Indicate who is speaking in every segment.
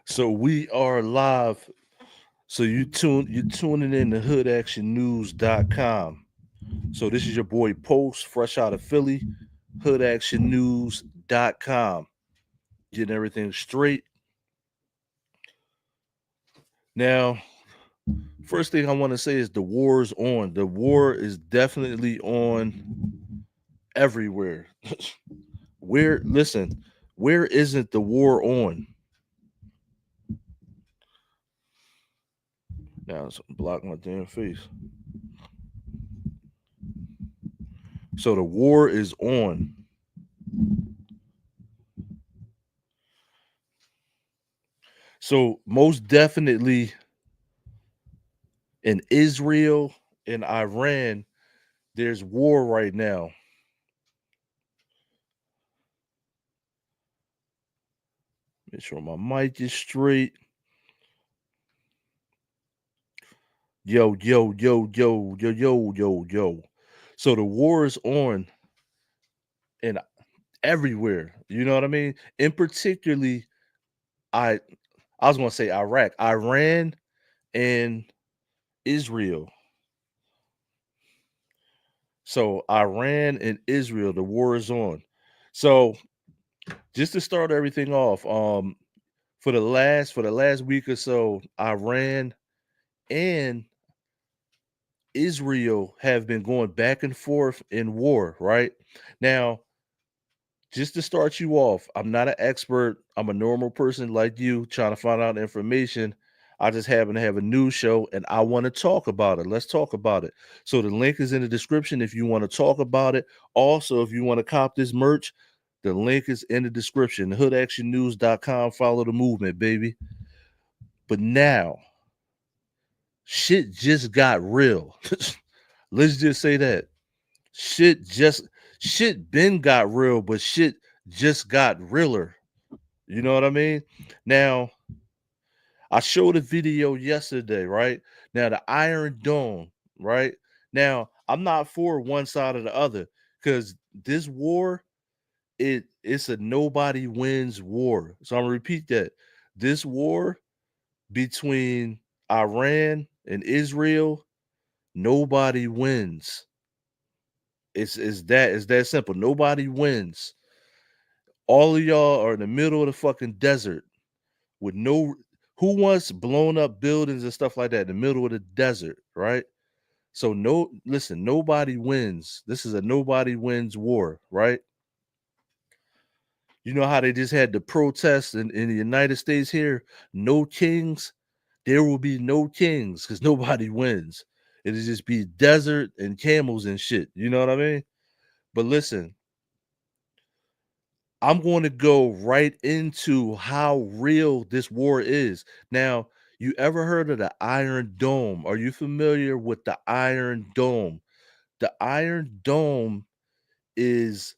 Speaker 1: So we are live. So you're tuning in to hoodactionnews.com. So this is your boy Post, fresh out of Philly, hoodactionnews.com. Getting everything straight. Now, first thing I want to say is the war is on. The war is definitely on everywhere. Where isn't the war on? Now it's block my damn face. So the war is on. So most definitely in Israel and Iran, there's war right now. Make sure my mic is straight. Yo, yo, yo, yo, yo, yo, yo, yo. So the war is on and everywhere. You know what I mean? In particularly, I I was gonna say Iraq, Iran, and Israel. So Iran and Israel, the war is on. So just to start everything off, for the last week or so, Iran and Israel have been going back and forth in war, right? Now, just to start you off, I'm not an expert. I'm a normal person like you trying to find out information. I just happen to have a news show and I want to talk about it. Let's talk about it. So the link is in the description if you want to talk about it. Also, if you want to cop this merch, the link is in the description. Hoodactionnews.com. Follow the movement, baby. But now, shit just got real. Let's just say that. Shit just shit been got real, but shit just got realer. You know what I mean? Now, I showed a video yesterday, right? Now the Iron Dome, right? Now, I'm not for one side or the other because this war, it's a nobody wins war. So I'm gonna repeat that. This war between Iran and Israel, nobody wins. It's that simple. Nobody wins. All of y'all are in the middle of the fucking desert with no who wants blown up buildings and stuff like that in the middle of the desert, right? So no listen, nobody wins. This is a nobody wins war, right? You know how they just had the protests in the United States here? No kings. There will be no kings because nobody wins. It'll just be desert and camels and shit. You know what I mean? But listen, I'm going to go right into how real this war is. Now, you ever heard of the Iron Dome? Are you familiar with the Iron Dome? The Iron Dome is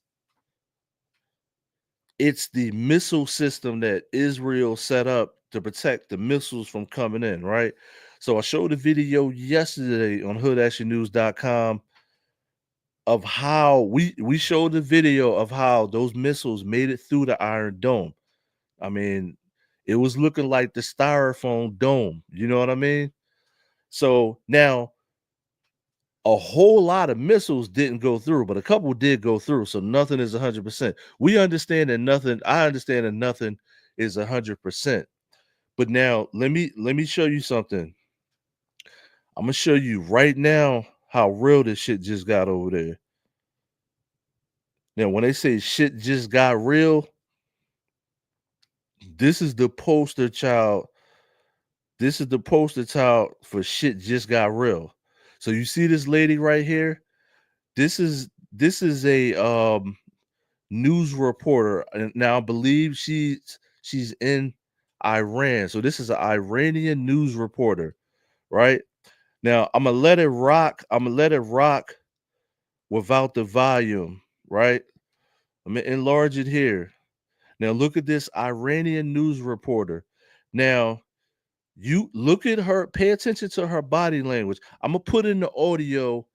Speaker 1: it's the missile system that Israel set up to protect the missiles from coming in, right? So I showed a video yesterday on hoodactionnews.com of how we showed the video of how those missiles made it through the Iron Dome. I mean, it was looking like the styrofoam dome. You know what I mean? So now a whole lot of missiles didn't go through, but a couple did go through. So nothing is 100%. We understand that nothing, I understand that nothing is 100%. But now let me show you something. I'm gonna show you right now how real this shit just got over there. Now, when they say shit just got real, this is the poster child. This is the poster child for shit just got real. So you see this lady right here? This is a news reporter. And now I believe she's in Iran. So this is an Iranian news reporter, right? Now I'm gonna let it rock. I'm gonna let it rock without the volume, right? I'm gonna enlarge it here. Now look at this Iranian news reporter. Now you look at her, pay attention to her body language. I'm gonna put in the audio,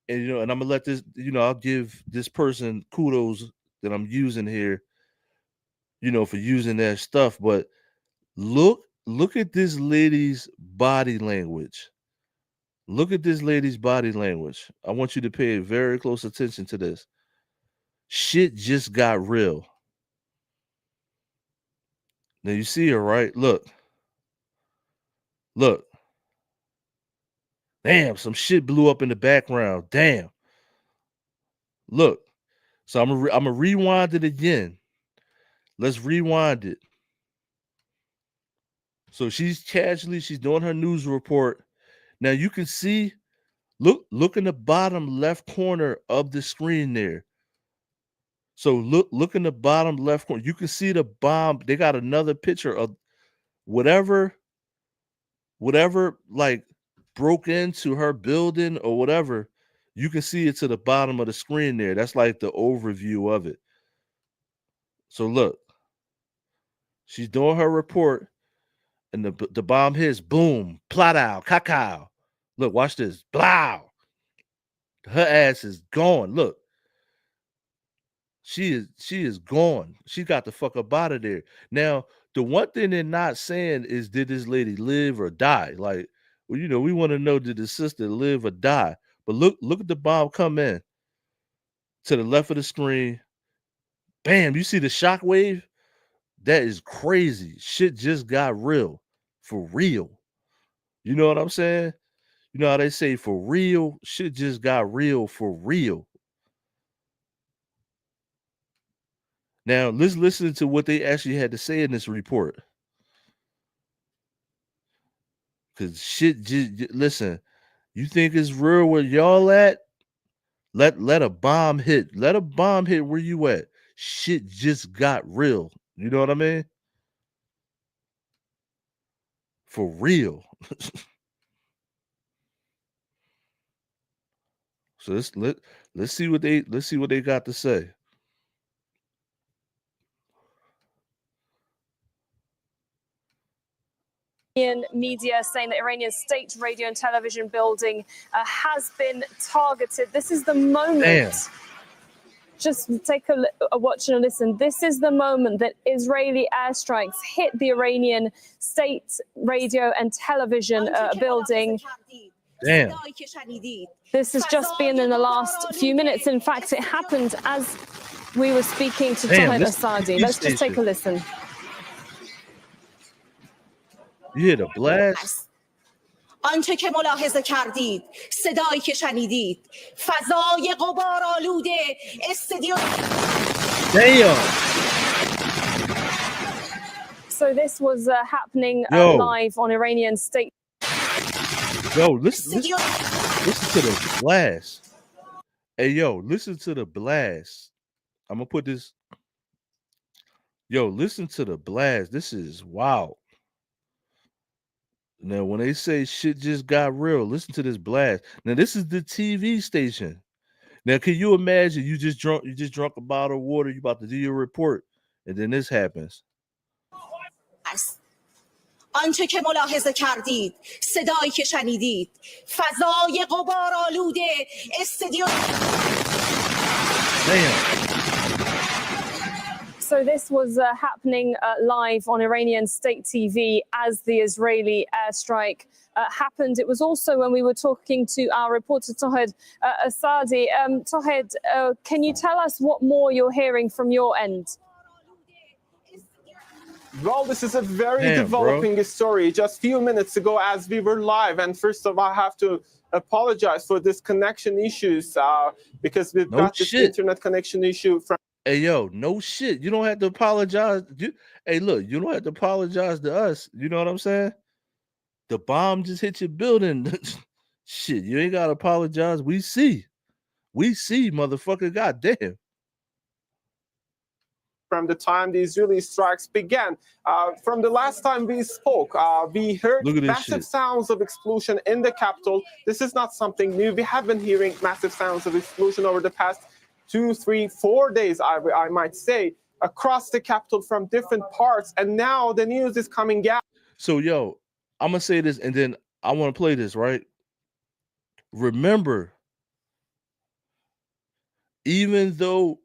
Speaker 1: and and I'm gonna let this, I'll give this person kudos that I'm using here, for using that stuff. But Look at this lady's body language. Look at this lady's body language. I want you to pay very close attention to this. Shit just got real. Now you see her, right? Look. Look. Damn, some shit blew up in the background. Damn. Look. So I'm gonna rewind it again. Let's rewind it. So she's doing her news report. Now you can see, look in the bottom left corner of the screen there. So look in the bottom left corner. You can see the bomb. They got another picture of whatever like broke into her building or whatever. You can see it to the bottom of the screen there. That's like the overview of it. So look, she's doing her report, and the bomb hits. Boom, platow, cacao. Look, watch this. Blow. Her ass is gone. Look. She is gone. She got the fuck up out of there. Now, the one thing they're not saying is, did this lady live or die? Like, well, we want to know, did the sister live or die? But look at the bomb come in to the left of the screen. Bam, you see the shockwave? That is crazy. Shit just got real. For real. You know what I'm saying? You know how they say for real? Shit just got real for real. Now, let's listen to what they actually had to say in this report. Because shit, listen, you think it's real where y'all at? Let a bomb hit. Let a bomb hit where you at. Shit just got real. You know what I mean? For real. So let's see what they got to say.
Speaker 2: Media saying that Iranian state radio and television building has been targeted. This is the moment.
Speaker 1: Damn.
Speaker 2: Just take a watch and a listen. This is the moment that Israeli airstrikes hit the Iranian state radio and television building.
Speaker 1: Damn.
Speaker 2: This has just been in the last few minutes. In fact, it happened as we were speaking to Tohed Asadi. Let's just take a listen.
Speaker 1: You hear the blast?
Speaker 3: آنچه که ملاحظه کردید صدایی که شنیدید فضای غبارآلوده استودیو.
Speaker 1: Damn.
Speaker 2: So this was happening live on Iranian state.
Speaker 1: Yo, listen to the blast. Hey, yo, listen to the blast. I'm gonna put this. Yo, listen to the blast. This is wild. Now, when they say shit just got real, listen to this blast. Now, this is the TV station. Now, can you imagine you just drunk a bottle of water, you about to do your report, and then this happens.
Speaker 3: آنچه که ملاحظه کردید صدایی که شنیدید فضای غبارآلوده استودیو.
Speaker 1: Damn.
Speaker 2: So this was happening live on Iranian state TV as the Israeli airstrike happened. It was also when we were talking to our reporter Tohed Asadi. Tohed, can you tell us what more you're hearing from your end?
Speaker 4: Well, this is a very developing story. Just a few minutes ago, as we were live, and first of all, I have to apologize for this connection issues because we've got this internet connection issue from.
Speaker 1: Hey, yo, no shit. You don't have to apologize. Hey, look, you don't have to apologize to us. You know what I'm saying? The bomb just hit your building. Shit, you ain't got to apologize. We see, motherfucker. Goddamn.
Speaker 4: From the time the Israeli strikes began. From the last time we spoke, we heard massive sounds of explosion in the capital. This is not something new. We have been hearing massive sounds of explosion over the past 2, 3, 4 days, I might say, across the capital from different parts. And now the news is coming out.
Speaker 1: So, yo, I'm going to say this, and then I want to play this, right? Remember, even though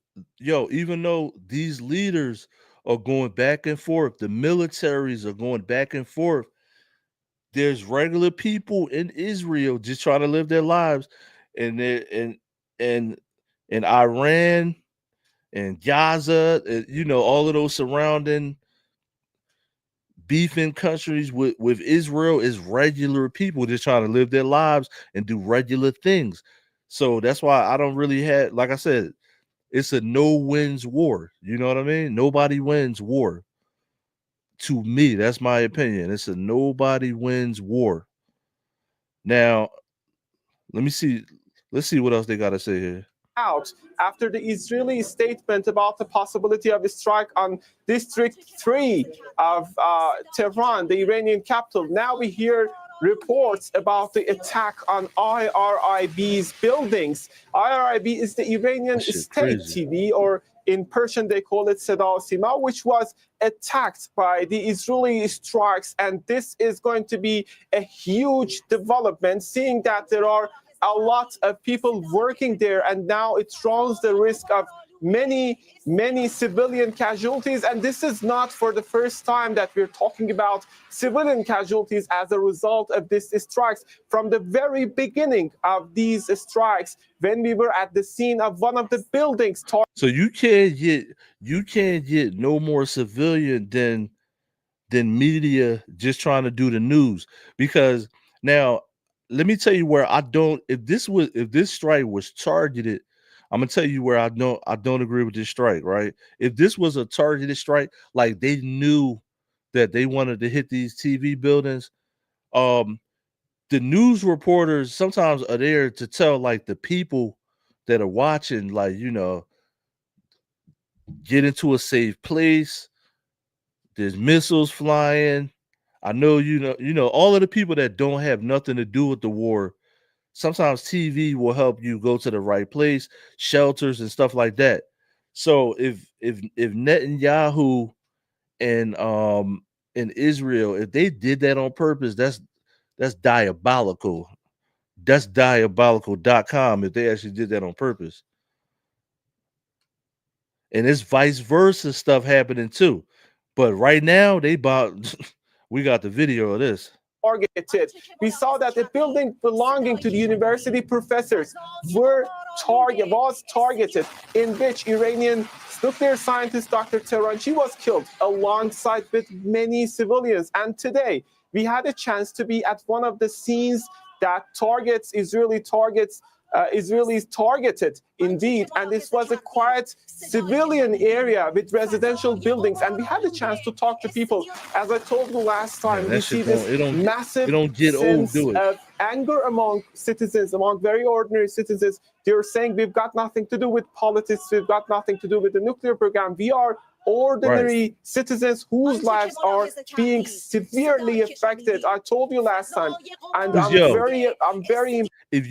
Speaker 1: these leaders are going back and forth. The militaries are going back and forth. There's regular people in Israel just trying to live their lives, and and in Iran and Gaza, all of those surrounding beefing countries with Israel is regular people just trying to live their lives and do regular things. So that's why I don't really have, like I said, it's a no wins war. You know what I mean? Nobody wins war. To me, that's my opinion. It's a nobody wins war. Now, let's see what else they got to say here.
Speaker 4: Out after the Israeli statement about the possibility of a strike on District 3 of Tehran, the Iranian capital. Now we hear reports about the attack on IRIB's buildings. IRIB is the Iranian state TV, or in Persian they call it Seda Sima, which was attacked by the Israeli strikes. And this is going to be a huge development, seeing that there are a lot of people working there, and now it runs the risk of many civilian casualties. And this is not for the first time that we're talking about civilian casualties as a result of these strikes. From the very beginning of these strikes, when we were at the scene of one of the buildings.
Speaker 1: So you can't get no more civilian than media just trying to do the news. Because now, let me tell you where I don't. If this strike was targeted, I'm gonna tell you where I don't agree with this strike. Right? If this was a targeted strike, like they knew that they wanted to hit these TV buildings, the news reporters sometimes are there to tell like the people that are watching, like, get into a safe place. There's missiles flying. I know all of the people that don't have nothing to do with the war. Sometimes TV will help you go to the right place, shelters and stuff like that. So if Netanyahu and in Israel, if they did that on purpose, that's diabolical. That's diabolical.com if they actually did that on purpose. And it's vice versa stuff happening too. But right now they bought we got the video of this.
Speaker 4: Targeted. We saw that the building belonging to the university professors was targeted, in which Iranian nuclear scientist Dr. Tehranchi was killed alongside with many civilians. And today we had a chance to be at one of the scenes that Israelis targeted indeed, and this was a quiet civilian area with residential buildings, and we had a chance to talk to people. As I told you last time, we see this massive sense of anger among citizens, among very ordinary citizens. They're saying we've got nothing to do with politics, we've got nothing to do with the nuclear program. We are ordinary citizens whose lives are being severely affected. I told you last time, and I'm very
Speaker 1: if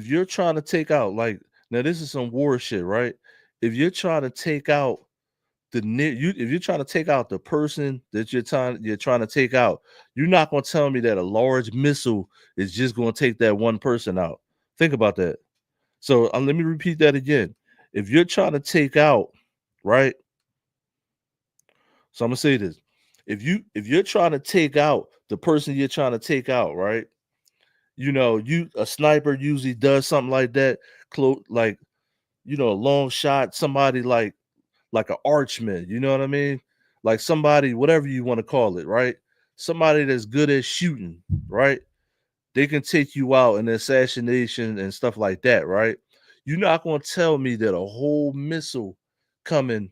Speaker 1: you're trying to take out, like, now this is some war shit, right? If you're trying to take out if you're trying to take out the person that you're trying to take out, you're not going to tell me that a large missile is just going to take that one person out. Think about that. So let me repeat that again. If you're trying to take out, right? So I'm gonna say this: if you're trying to take out the person you're trying to take out, right? A sniper usually does something like that, like, a long shot, somebody like an archman, you know what I mean? Like somebody, whatever you want to call it, right? Somebody that's good at shooting, right? They can take you out in assassination and stuff like that, right? You're not going to tell me that a whole missile coming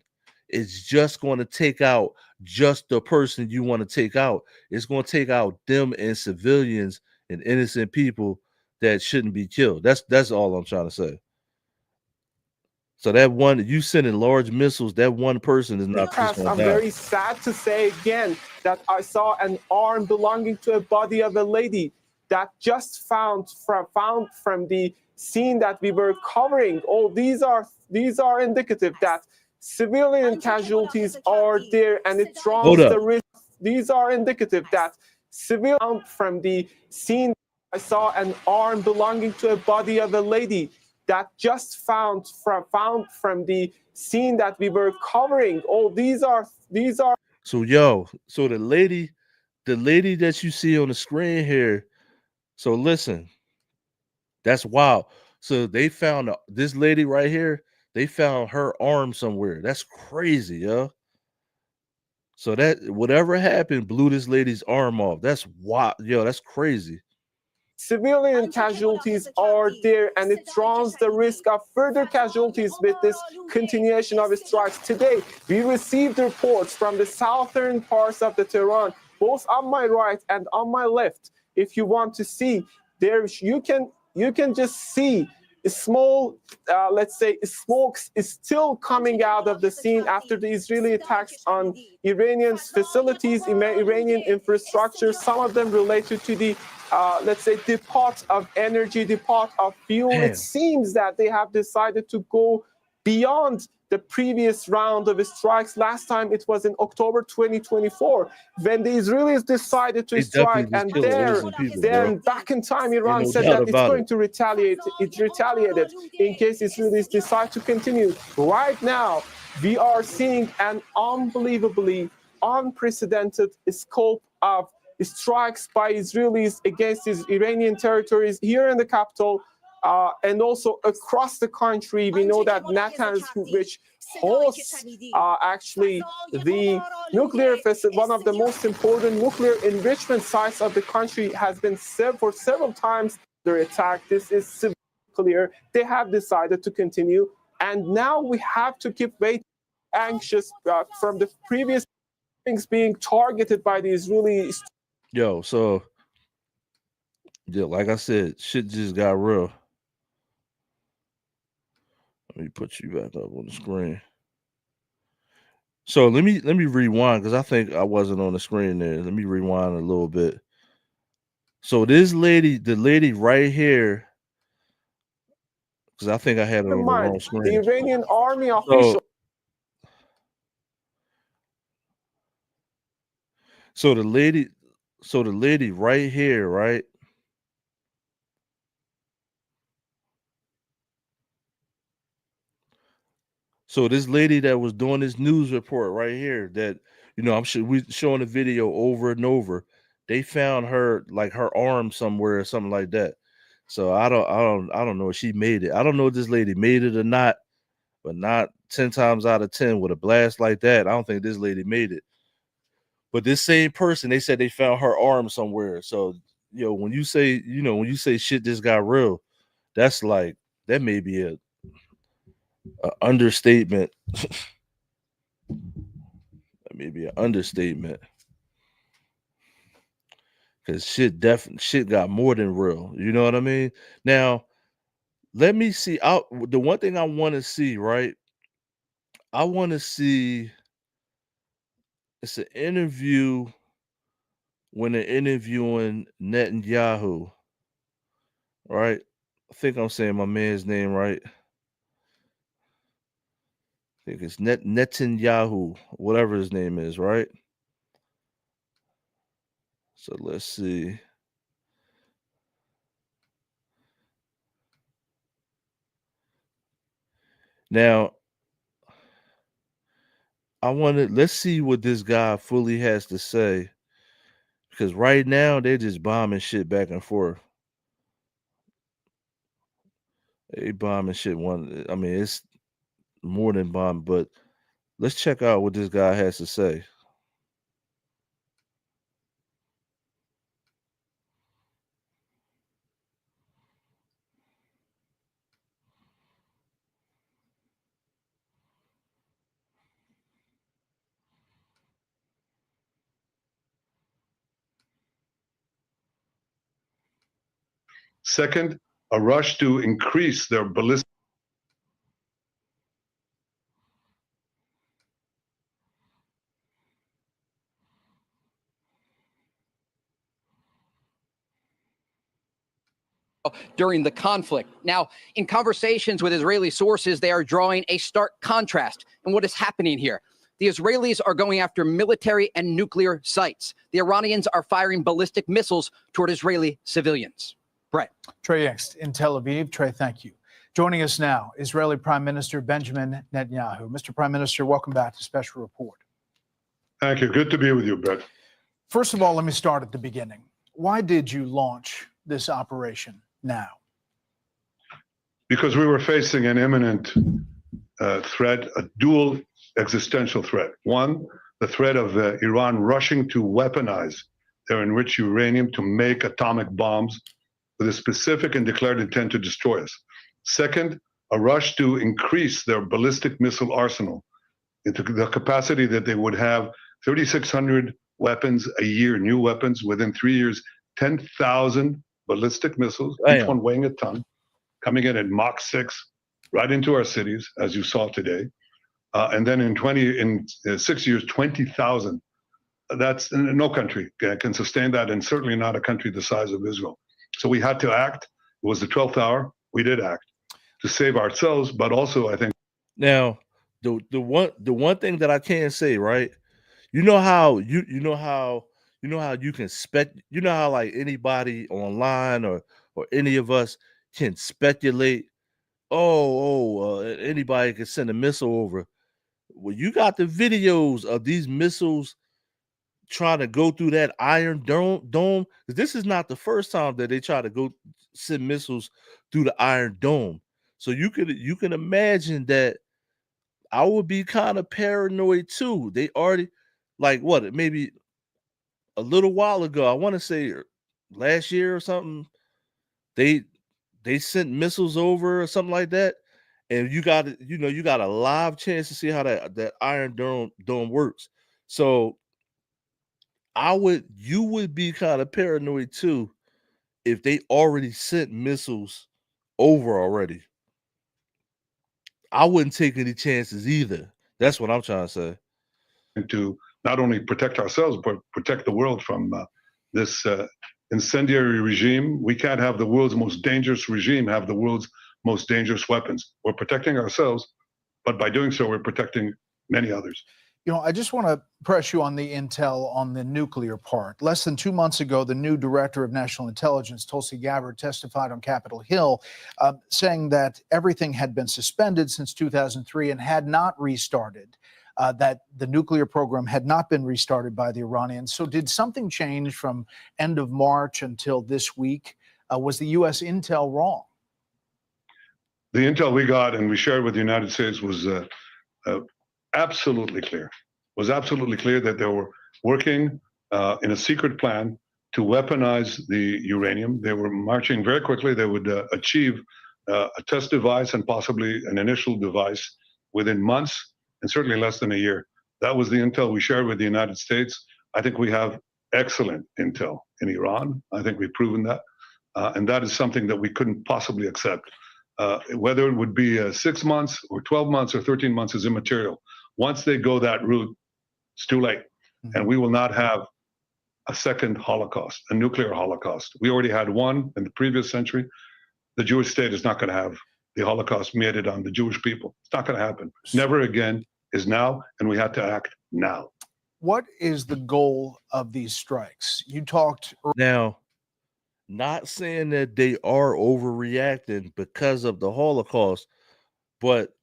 Speaker 1: is just going to take out just the person you want to take out. It's going to take out them and civilians and innocent people that shouldn't be killed. That's all I'm trying to say. So that one, you sending large missiles, that one person is not.
Speaker 4: I'm very sad to say again that I saw an arm belonging to a body of a lady that just found from the scene that we were covering. Oh, these are indicative that civilian casualties are there, and it runs the risk. These are indicative that civilian from the scene. I saw an arm belonging to a body of a lady that just found from the scene that we were covering. Oh, these are.
Speaker 1: So so the lady that you see on the screen here. So listen, that's wild. So they found this lady right here. They found her arm somewhere. That's crazy, yo. So that whatever happened blew this lady's arm off. That's wild, yo. That's crazy.
Speaker 4: Civilian casualties are there, and it runs the risk of further casualties with this continuation of strikes. Today, we received reports from the southern parts of the Tehran, both on my right and on my left. If you want to see, there you can just see a small, let's say, smoke is still coming out of the scene after the Israeli attacks on Iranian facilities, Iranian infrastructure, some of them related to the let's say, depot of energy, depot of fuel. Damn. It seems that they have decided to go beyond the previous round of strikes. Last time it was in October 2024 when the Israelis decided to strike, and then back in time Iran said that it's going to retaliate. It retaliated in case Israelis decide to continue. Right now, we are seeing an unbelievably unprecedented scope of strikes by Israelis against Iranian territories here in the capital, and also across the country. We know that Natanz, which hosts actually the nuclear facility, one of the most important nuclear enrichment sites of the country, has been for several times under attack. This is clear. They have decided to continue, and now we have to keep waiting, anxious from the previous things being targeted by the Israelis.
Speaker 1: Yo, so yeah, like I said, shit just got real. Let me put you back up on the screen. So let me rewind, because I think I wasn't on the screen there. Let me rewind a little bit. So this lady, the lady right here, because I think I had it on the wrong screen.
Speaker 4: The Iranian army official.
Speaker 1: So the lady right here, right? So this lady that was doing this news report right here, that, you know, we showing the video over and over. They found her, like, her arm somewhere or something like that. So I don't know if she made it. I don't know if this lady made it or not, but not 10 times out of 10 with a blast like that. I don't think this lady made it. But this same person, they said they found her arm somewhere. So, you know, when you say shit just got real, that's like, that may be a understatement. That may be an understatement. Because shit got more than real. You know what I mean? Now, let me see. The one thing I want to see, right? I want to see, it's an interview when they're interviewing Netanyahu, right? I think I'm saying my man's name right. I think it's Netanyahu, whatever his name is, right? So let's see. Now, let's see what this guy fully has to say. Because right now, they're just bombing shit back and forth. They bombing shit I mean, it's more than bomb, but let's check out what this guy has to say.
Speaker 5: Second, a rush to increase their ballistic.
Speaker 6: During the conflict. Now, in conversations with Israeli sources, they are drawing a stark contrast in what is happening here. The Israelis are going after military and nuclear sites. The Iranians are firing ballistic missiles toward Israeli civilians. Brett.
Speaker 7: Trey Yingst in Tel Aviv. Trey, thank you. Joining us now, Israeli Prime Minister Benjamin Netanyahu. Mr. Prime Minister, welcome back to Special Report.
Speaker 5: Thank you. Good to be with you, Brett.
Speaker 7: First of all, let me start at the beginning. Why did you launch this operation now?
Speaker 5: Because we were facing an imminent threat, a dual existential threat. One, the threat of Iran rushing to weaponize their enriched uranium to make atomic bombs with a specific and declared intent to destroy us. Second, a rush to increase their ballistic missile arsenal into the capacity that they would have 3,600 weapons a year, new weapons within 3 years, 10,000 ballistic missiles, each one weighing a ton, coming in at Mach 6, right into our cities, as you saw today. And then in 6 years, 20,000. That's no country can sustain that, and certainly not a country the size of Israel. So we had to act. It was the 12th hour. We did act to save ourselves, but also I think.
Speaker 1: Now, the one thing that I can say, right? You know how you can like anybody online or any of us can speculate. Anybody can send a missile over. Well, you got the videos of these missiles trying to go through that Iron Dome. This is not the first time that they try to go send missiles through the Iron Dome. So you can imagine that I would be kind of paranoid too. They already, like, what, maybe a little while ago, I want to say last year or something, they sent missiles over or something like that. And you got a live chance to see how that Iron Dome works. So you would be kind of paranoid too if they already sent missiles over already. I wouldn't take any chances either. That's what I'm trying to say.
Speaker 5: To not only protect ourselves, but protect the world from this incendiary regime. We can't have the world's most dangerous regime have the world's most dangerous weapons. We're protecting ourselves, but by doing so, we're protecting many others.
Speaker 7: You know, I just want to press you on the intel on the nuclear part. Less than 2 months ago, the new director of national intelligence, Tulsi Gabbard, testified on Capitol Hill, saying that everything had been suspended since 2003 and had not restarted, that the nuclear program had not been restarted by the Iranians. So did something change from end of March until this week? Was the U.S. intel wrong?
Speaker 5: The intel we got and we shared with the United States was absolutely clear. Was absolutely clear that they were working in a secret plan to weaponize the uranium. They were marching very quickly. They would achieve a test device and possibly an initial device within months and certainly less than a year. That was the intel we shared with the United States. I think we have excellent intel in Iran. I think we've proven that. And that is something that we couldn't possibly accept. Whether it would be 6 months or 12 months or 13 months is immaterial. Once they go that route, it's too late. Mm-hmm. And we will not have a second Holocaust, a nuclear Holocaust. We already had one in the previous century. The Jewish state is not going to have the Holocaust meted on the Jewish people. It's not going to happen. Never again is now, and we have to act now.
Speaker 7: What is the goal of these strikes? You talked
Speaker 1: now. Not saying that they are overreacting because of the Holocaust, but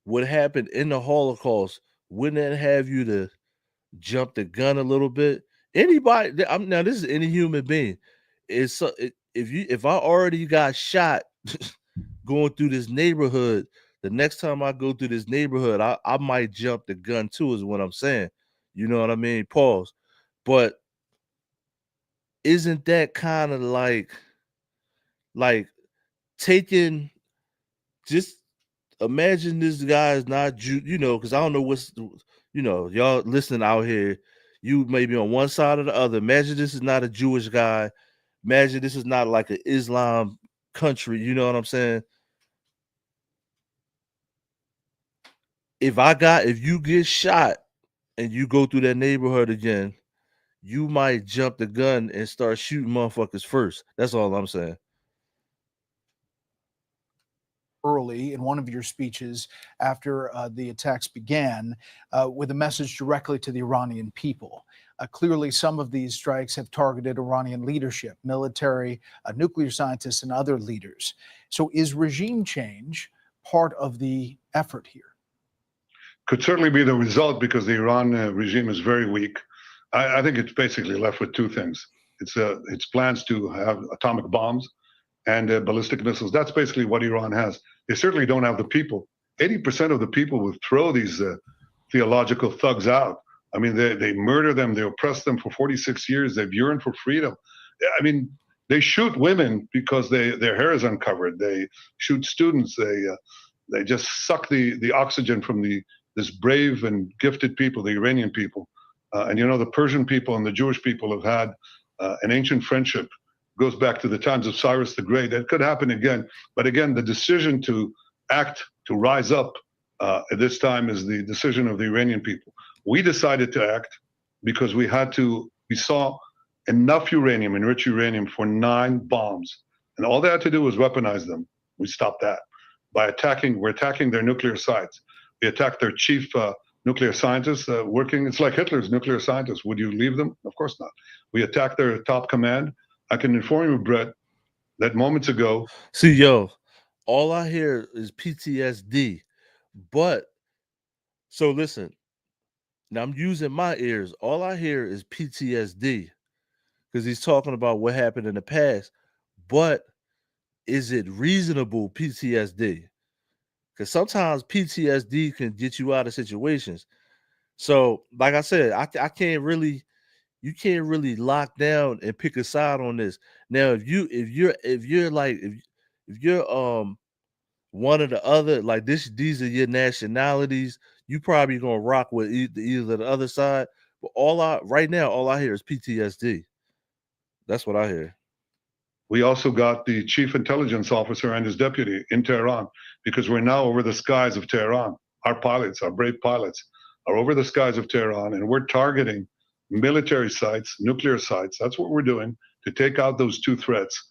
Speaker 1: what happened in the Holocaust, wouldn't that have you to jump the gun a little bit? Anybody, now this is any human being. If I already got shot going through this neighborhood, the next time I go through this neighborhood, I might jump the gun too, is what I'm saying. You know what I mean? Pause. But isn't that kind of like taking, just imagine this guy is not Jew, because I don't know what's, y'all listening out here, you may be on one side or the other. Imagine this is not a Jewish guy. Imagine this is not like an Islam country. You know what I'm saying? If you get shot and you go through that neighborhood again, you might jump the gun and start shooting motherfuckers first. That's all I'm saying.
Speaker 7: early in one of your speeches after the attacks began with a message directly to the Iranian people. Clearly, some of these strikes have targeted Iranian leadership, military, nuclear scientists, and other leaders. So is regime change part of the effort here?
Speaker 5: Could certainly be the result because the Iran regime is very weak. I think it's basically left with two things. It's plans to have atomic bombs and ballistic missiles. That's basically what Iran has. They certainly don't have the people. 80% of the people would throw these theological thugs out. I mean, they murder them, they oppress them for 46 years, they've yearned for freedom. I mean, they shoot women because their hair is uncovered. They shoot students. They just suck the oxygen from this brave and gifted people, the Iranian people. And you know, the Persian people and the Jewish people have had an ancient friendship. Goes back to the times of Cyrus the Great. It could happen again. But again, the decision to act, to rise up at this time is the decision of the Iranian people. We decided to act because we saw enough uranium, enriched uranium, for 9 bombs. And all they had to do was weaponize them. We stopped that. We're attacking their nuclear sites. We attacked their chief nuclear scientists working. It's like Hitler's nuclear scientists. Would you leave them? Of course not. We attacked their top command. I can inform you, Brett, that moments ago.
Speaker 1: See, yo, all I hear is PTSD. But, so listen. Now I'm using my ears. All I hear is PTSD because he's talking about what happened in the past. But is it reasonable PTSD? Because sometimes PTSD can get you out of situations. So, like I said, I can't really, you can't really lock down and pick a side on this. Now, if you're one or the other, like these are your nationalities, you probably gonna rock with either the other side. But right now, all I hear is PTSD. That's what I hear.
Speaker 5: We also got the chief intelligence officer and his deputy in Tehran because we're now over the skies of Tehran. Our pilots, our brave pilots, are over the skies of Tehran, and we're targeting military sites, nuclear sites. That's what we're doing to take out those 2 threats.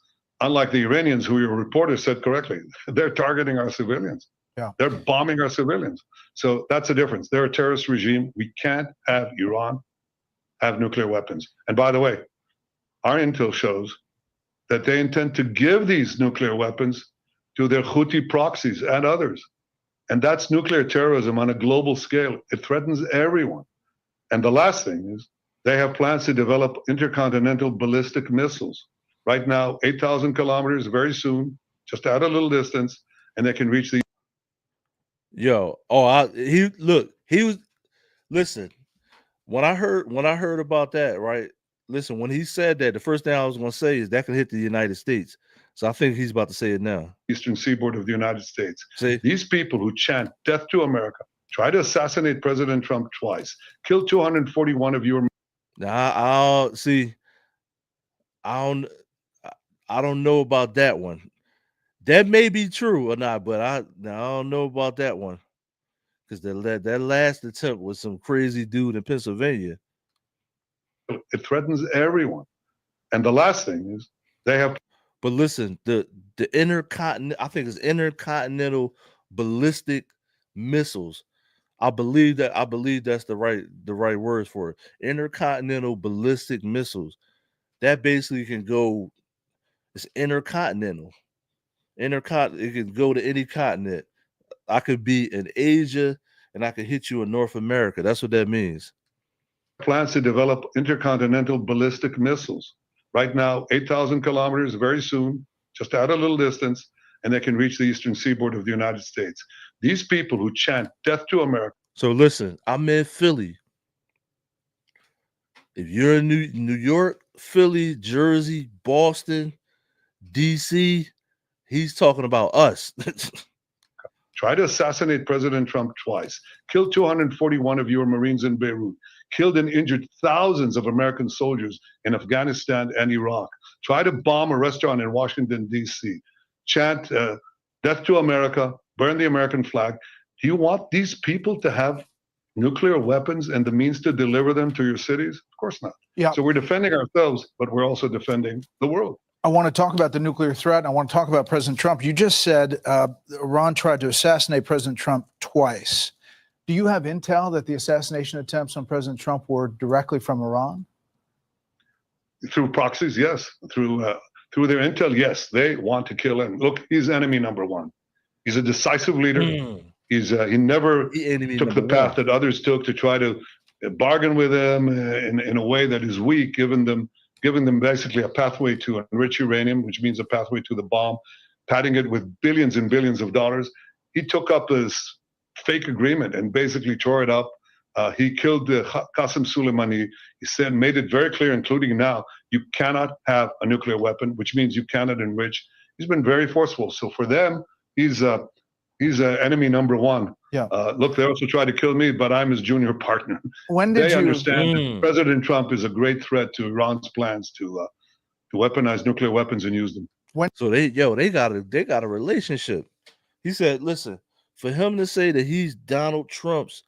Speaker 5: Unlike the Iranians, who your reporter said correctly, they're targeting our civilians.
Speaker 7: Yeah.
Speaker 5: They're bombing our civilians. So that's the difference. They're a terrorist regime. We can't have Iran have nuclear weapons. And by the way, our intel shows that they intend to give these nuclear weapons to their Houthi proxies and others. And that's nuclear terrorism on a global scale. It threatens everyone. And the last thing is they have plans to develop intercontinental ballistic missiles. Right now, 8,000 kilometers, very soon, just at a little distance, and they can reach the.
Speaker 1: Yo, listen, when I heard about that, right? Listen, when he said that, the first thing I was going to say is that can hit the United States. So I think he's about to say it now.
Speaker 5: Eastern seaboard of the United States.
Speaker 1: See?
Speaker 5: These people who chant death to America, try to assassinate President Trump twice, kill 241 of your.
Speaker 1: Now, I don't know about that one. That may be true or not, but I don't know about that one. Because that last attempt was some crazy dude in Pennsylvania.
Speaker 5: It threatens everyone. And the last thing is they have.
Speaker 1: But listen, the I think it's intercontinental ballistic missiles. I believe that's the right words for it. Intercontinental ballistic missiles. That basically can go. It's intercontinental. It can go to any continent. I could be in Asia and I could hit you in North America. That's what that means.
Speaker 5: Plans to develop intercontinental ballistic missiles. Right now, 8,000 kilometers, very soon, just at a little distance, and they can reach the eastern seaboard of the United States. These people who chant death to America.
Speaker 1: So listen, I'm in Philly. If you're in New York, Philly, Jersey, Boston, DC, he's talking about us.
Speaker 5: Try to assassinate President Trump twice. Killed 241 of your Marines in Beirut. Killed and injured thousands of American soldiers in Afghanistan and Iraq. Try to bomb a restaurant in Washington, D.C. Chant death to America, burn the American flag. Do you want these people to have nuclear weapons and the means to deliver them to your cities? Of course not.
Speaker 7: Yeah.
Speaker 5: So we're defending ourselves, but we're also defending the world.
Speaker 7: I want to talk about the nuclear threat, and I want to talk about President Trump. You just said Iran tried to assassinate President Trump twice. Do you have intel that the assassination attempts on President Trump were directly from Iran?
Speaker 5: Through proxies, yes. Through their intel, yes. They want to kill him. Look, he's enemy number one. He's a decisive leader. He never took the path that others took to try to bargain with them in a way that is weak, giving them basically a pathway to enrich uranium, which means a pathway to the bomb, padding it with billions and billions of dollars. He took up this fake agreement and basically tore it up. He killed Qasem Soleimani. He made it very clear, including now, you cannot have a nuclear weapon, which means you cannot enrich. He's been very forceful. So for them, he's enemy number one.
Speaker 7: Yeah.
Speaker 5: Look, they also tried to kill me, but I'm his junior partner.
Speaker 7: When did
Speaker 5: they
Speaker 7: you
Speaker 5: understand that President Trump is a great threat to Iran's plans to weaponize nuclear weapons and use them.
Speaker 1: So they got a relationship. He said, listen, for him to say that he's Donald Trump's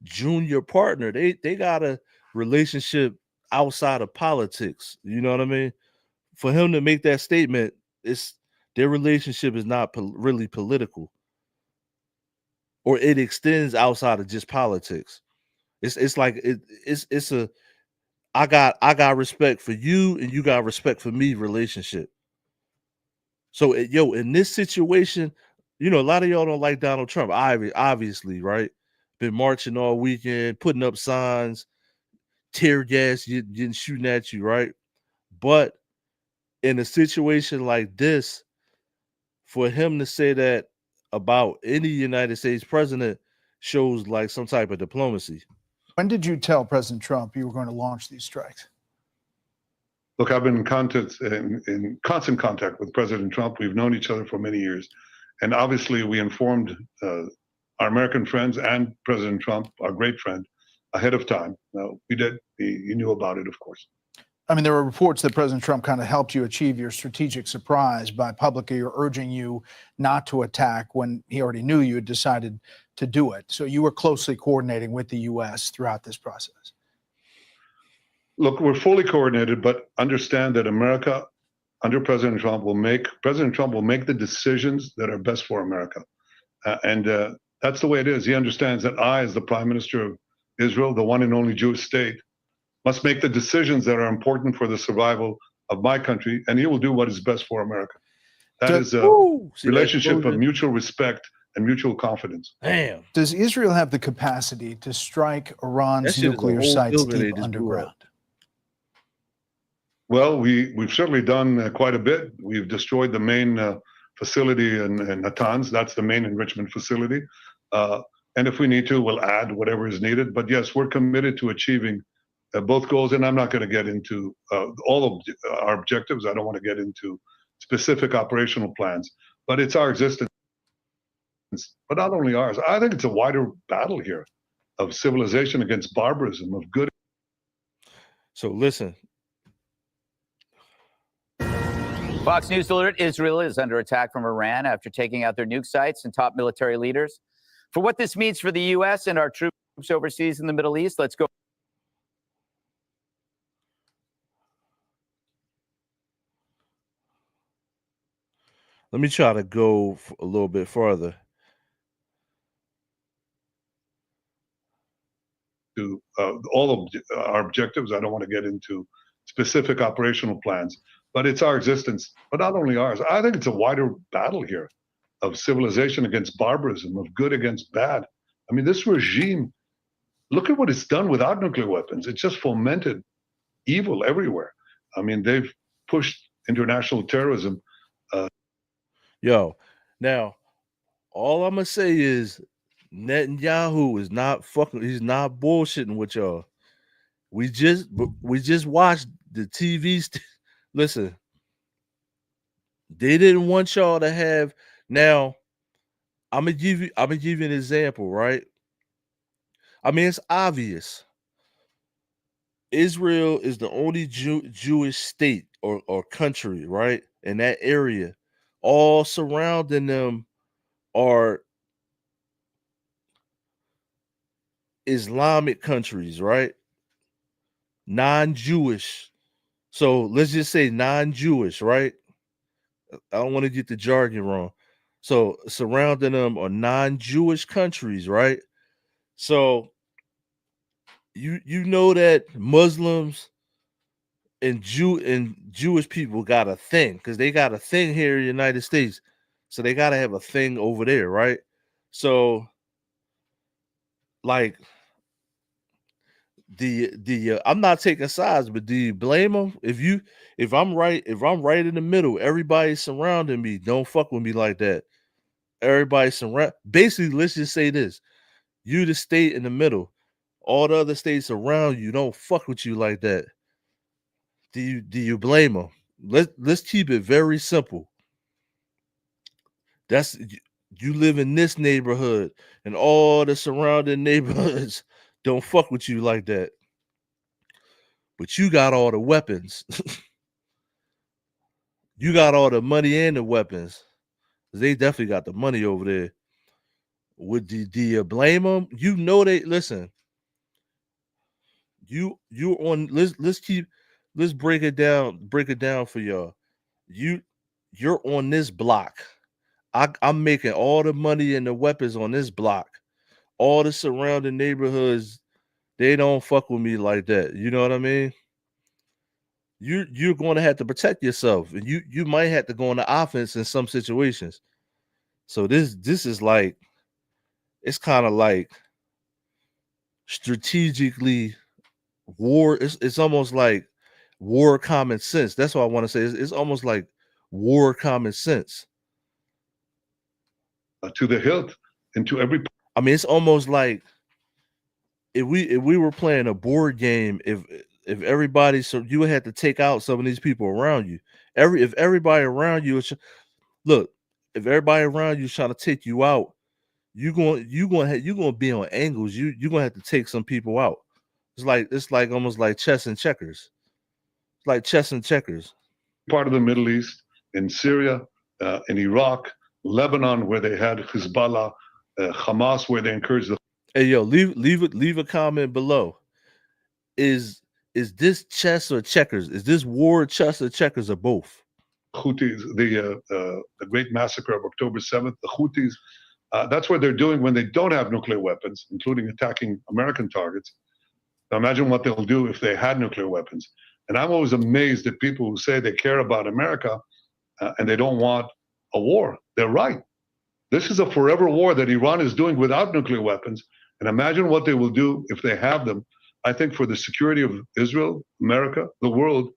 Speaker 1: junior partner, they got a relationship outside of politics. You know what I mean? For him to make that statement, their relationship is not really political, or it extends outside of just politics. It's like it's a I got respect for you and you got respect for me relationship. So in this situation, a lot of y'all don't like Donald Trump, obviously, right? Been marching all weekend, putting up signs, tear gas, getting shooting at you, right? But in a situation like this, for him to say that about any United States president shows like some type of diplomacy.
Speaker 7: When did you tell President Trump you were going to launch these strikes?
Speaker 5: Look, I've been in constant contact with President Trump. We've known each other for many years. And obviously we informed our American friends and President Trump, our great friend, ahead of time. We did. He knew about it, of course.
Speaker 7: I mean, there were reports that President Trump kind of helped you achieve your strategic surprise by publicly urging you not to attack when he already knew you had decided to do it. So you were closely coordinating with the U.S. throughout this process.
Speaker 5: Look, we're fully coordinated, but understand that America, under President Trump, will make the decisions that are best for America. And that's the way it is. He understands that I, as the Prime Minister of Israel, the one and only Jewish state, must make the decisions that are important for the survival of my country, and he will do what is best for America. That is a relationship of mutual respect and mutual confidence.
Speaker 1: Damn.
Speaker 7: Does Israel have the capacity to strike Iran's nuclear sites deep underground?
Speaker 5: Well, we've certainly done quite a bit. We've destroyed the main facility in Natanz. That's the main enrichment facility. And if we need to, we'll add whatever is needed. But yes, we're committed to achieving both goals. And I'm not going to get into all of our objectives. I don't want to get into specific operational plans, but it's our existence. But not only ours. I think it's a wider battle here of civilization against barbarism, of good.
Speaker 1: So listen.
Speaker 8: Fox News alert: Israel is under attack from Iran after taking out their nuke sites and top military leaders. For what this means for the U.S. and our troops overseas in the Middle East, let's go.
Speaker 1: Let me try to go a little bit further.
Speaker 5: To all of our objectives. I don't want to get into specific operational plans, but it's our existence, but not only ours. I think it's a wider battle here of civilization against barbarism, of good against bad. I mean, this regime, look at what it's done without nuclear weapons. It's just fomented evil everywhere. I mean, they've pushed international terrorism.
Speaker 1: Now, all I'm going to say is Netanyahu is not he's not bullshitting with y'all. We just watched the TV. Listen, they didn't want y'all to have. Now, I'm gonna give you an example, right? I mean, it's obvious. Israel is the only Jewish state or country, right, in that area. All surrounding them are Islamic countries, right? Non-Jewish. So let's just say non-Jewish, right? I don't want to get the jargon wrong. So surrounding them are non-Jewish countries, right? So you know that Muslims and Jewish people got a thing because they got a thing here in the United States. So they got to have a thing over there, right? So like the I'm not taking sides, but do you blame them? If I'm right in the middle, everybody surrounding me, don't fuck with me like that. Everybody surround, basically, let's just say this: you the state in the middle, all the other states around you don't fuck with you like that. Do you blame them? Let's keep it very simple. That's you live in this neighborhood, and all the surrounding neighborhoods don't fuck with you like that. But you got all the weapons. You got all the money and the weapons. They definitely got the money over there. Do you blame them? You know they listen. You on let's break it down for y'all. You're on this block. I'm making all the money and the weapons on this block. All the surrounding neighborhoods, they don't fuck with me like that. You know what I mean? You're going to have to protect yourself, and you might have to go on the offense in some situations. So this is like, it's kind of like strategically war. It's almost like war common sense. That's what I want to say. It's almost like war common sense.
Speaker 5: To the hilt and to every.
Speaker 1: I mean, it's almost like if we were playing a board game, if everybody, so you would have to take out some of these people around you. If everybody around you look, if everybody around you is trying to take you out, you're going to be on angles. You're going to have to take some people out. It's like almost like chess and checkers. It's like chess and checkers.
Speaker 5: Part of the Middle East, in Syria, in Iraq, Lebanon, where they had Hezbollah, Hamas, where they encouraged the.
Speaker 1: Hey yo, leave a comment below. Is this chess or checkers? Is this war chess or checkers or both?
Speaker 5: Houthis, the great massacre of October 7th, the Houthis, that's what they're doing when they don't have nuclear weapons, including attacking American targets. Now imagine what they'll do if they had nuclear weapons. And I'm always amazed at people who say they care about America and they don't want a war. They're right. This is a forever war that Iran is doing without nuclear weapons. And imagine what they will do if they have them. I think for the security of Israel, America, the world,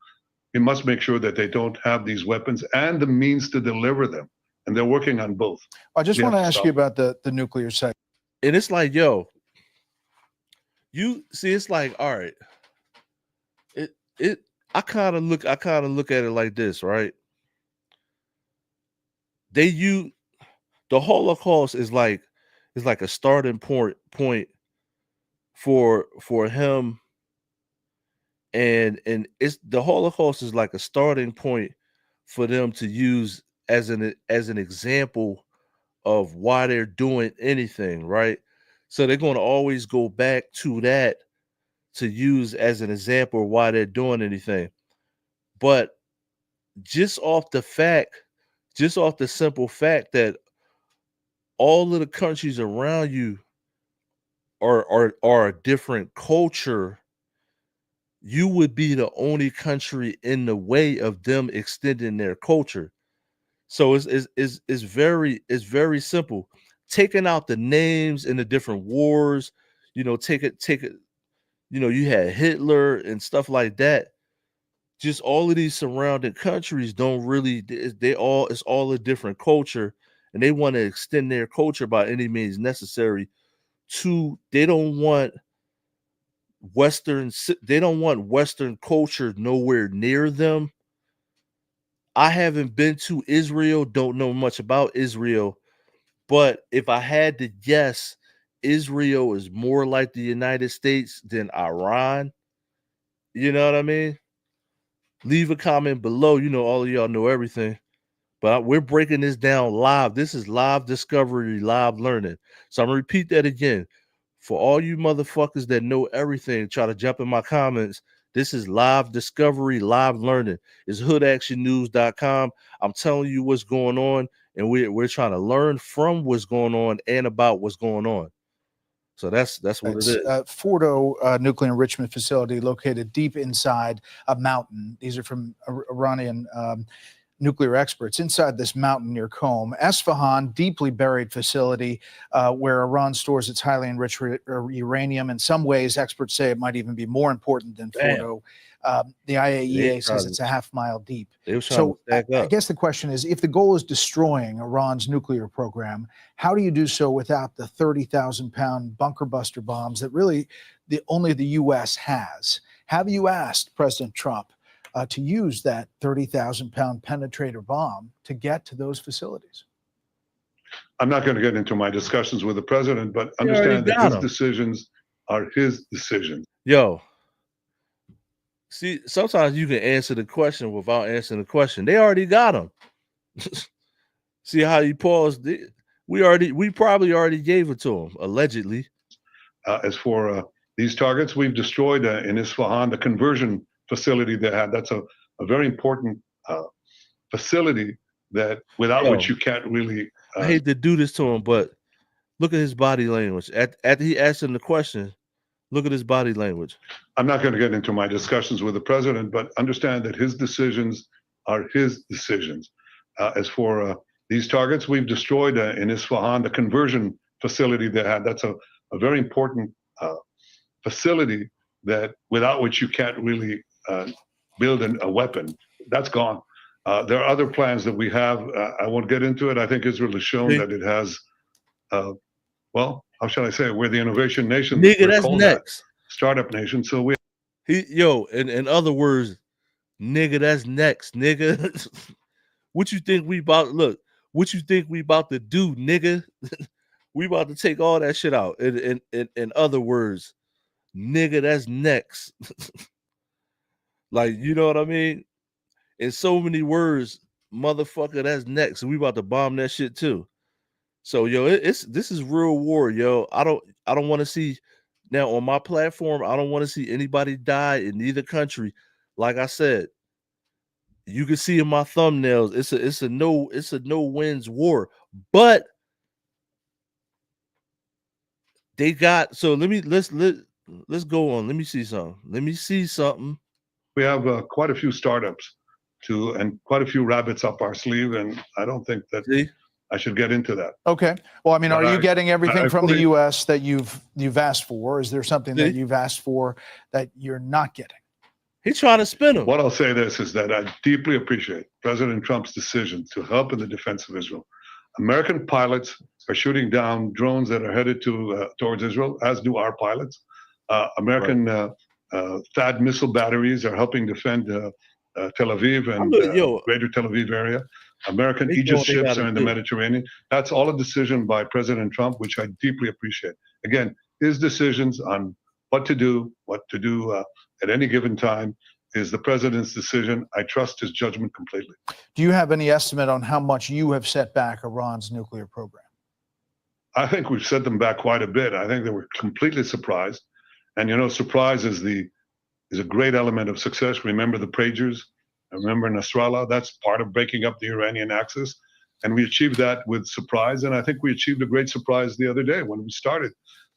Speaker 5: we must make sure that they don't have these weapons and the means to deliver them. And they're working on both.
Speaker 7: I just want to ask you about the nuclear sector.
Speaker 1: And it's like, yo, you see, it's like, all right. I kind of look at it like this, right? The Holocaust is like a starting point for him, and it's the Holocaust is like a starting point for them to use as an example of why they're doing anything, right? So they're going to always go back to that to use as an example of why they're doing anything. But just off the simple fact that all of the countries around you are a different culture, you would be the only country in the way of them extending their culture. So it's very simple. Taking out the names in the different wars, take it. You had Hitler and stuff like that. Just all of these surrounding countries don't really. It's all a different culture, and they want to extend their culture by any means necessary. They don't want Western culture nowhere near them. I haven't been to Israel, don't know much about Israel, but if I had to guess, Israel is more like the United States than Iran. You know what I mean? Leave a comment below. All of y'all know everything, but we're breaking this down live. This is live discovery, live learning. So I'm gonna repeat that again. For all you motherfuckers that know everything, try to jump in my comments. This is live discovery, live learning. It's hoodactionnews.com. I'm telling you what's going on, and we're trying to learn from what's going on and about what's going on. So that's what it is.
Speaker 7: Fordo nuclear enrichment facility located deep inside a mountain. These are from Iranian nuclear experts. Inside this mountain near Qom, Esfahan, deeply buried facility where Iran stores its highly enriched uranium. In some ways, experts say it might even be more important than Fordo. The IAEA says it's a half-mile deep. So I guess the question is, if the goal is destroying Iran's nuclear program, how do you do so without the 30,000-pound bunker buster bombs that really only the U.S. has? Have you asked President Trump to use that 30,000-pound penetrator bomb to get to those facilities?
Speaker 5: I'm not going to get into my discussions with the president, but understand that his decisions are his decisions.
Speaker 1: Yo. See, sometimes you can answer the question without answering the question. They already got them. See how you paused? We probably already gave it to them, allegedly.
Speaker 5: As for these targets, we've destroyed in Isfahan the conversion facility they had. That's a very important facility that without which you can't really.
Speaker 1: I hate to do this to him, but look at his body language. After he asked him the question, look at his body language.
Speaker 5: I'm not going to get into my discussions with the president, but understand that his decisions are his decisions. As for these targets, we've destroyed in Isfahan the conversion facility they had. That's a very important facility that without which you can't really build a weapon. That's gone. There are other plans that we have. I won't get into it. I think Israel has shown that it has, well, how shall I say it? We're the innovation nation.
Speaker 1: Nigga, that's next.
Speaker 5: Startup nation. So we.
Speaker 1: In other words, nigga, that's next, nigga. What you think we about? Look, what you think we about to do, nigga? We about to take all that shit out. In other words, nigga, that's next. Like, you know what I mean? In so many words, motherfucker, that's next. We about to bomb that shit too. So yo, this is real war, yo. I don't want to see now on my platform. I don't want to see anybody die in either country. Like I said, you can see in my thumbnails, it's a no wins war. But they got let's go on. Let me see something.
Speaker 5: We have quite a few startups and quite a few rabbits up our sleeve, and I don't think that I should get into that.
Speaker 7: Okay. Well, I mean, are you getting everything from the U.S. that you've asked for? Is there something that you've asked for that you're not getting?
Speaker 1: He's trying to spin him.
Speaker 5: What I'll say is that I deeply appreciate President Trump's decision to help in the defense of Israel. American pilots are shooting down drones that are headed towards Israel, as do our pilots. American THAAD missile batteries are helping defend Tel Aviv and greater Tel Aviv area. American Aegis ships are in the Mediterranean. That's all a decision by President Trump, which I deeply appreciate. Again, his decisions on what to do at any given time is the president's decision. I trust his judgment completely.
Speaker 7: Do you have any estimate on how much you have set back Iran's nuclear program?
Speaker 5: I think we've set them back quite a bit. I think they were completely surprised. And, you know, surprise is a great element of success. Remember the pagers? Remember Nasrallah? That's part of breaking up the Iranian axis. And we achieved that with surprise. And I think we achieved a great surprise the other day when we started.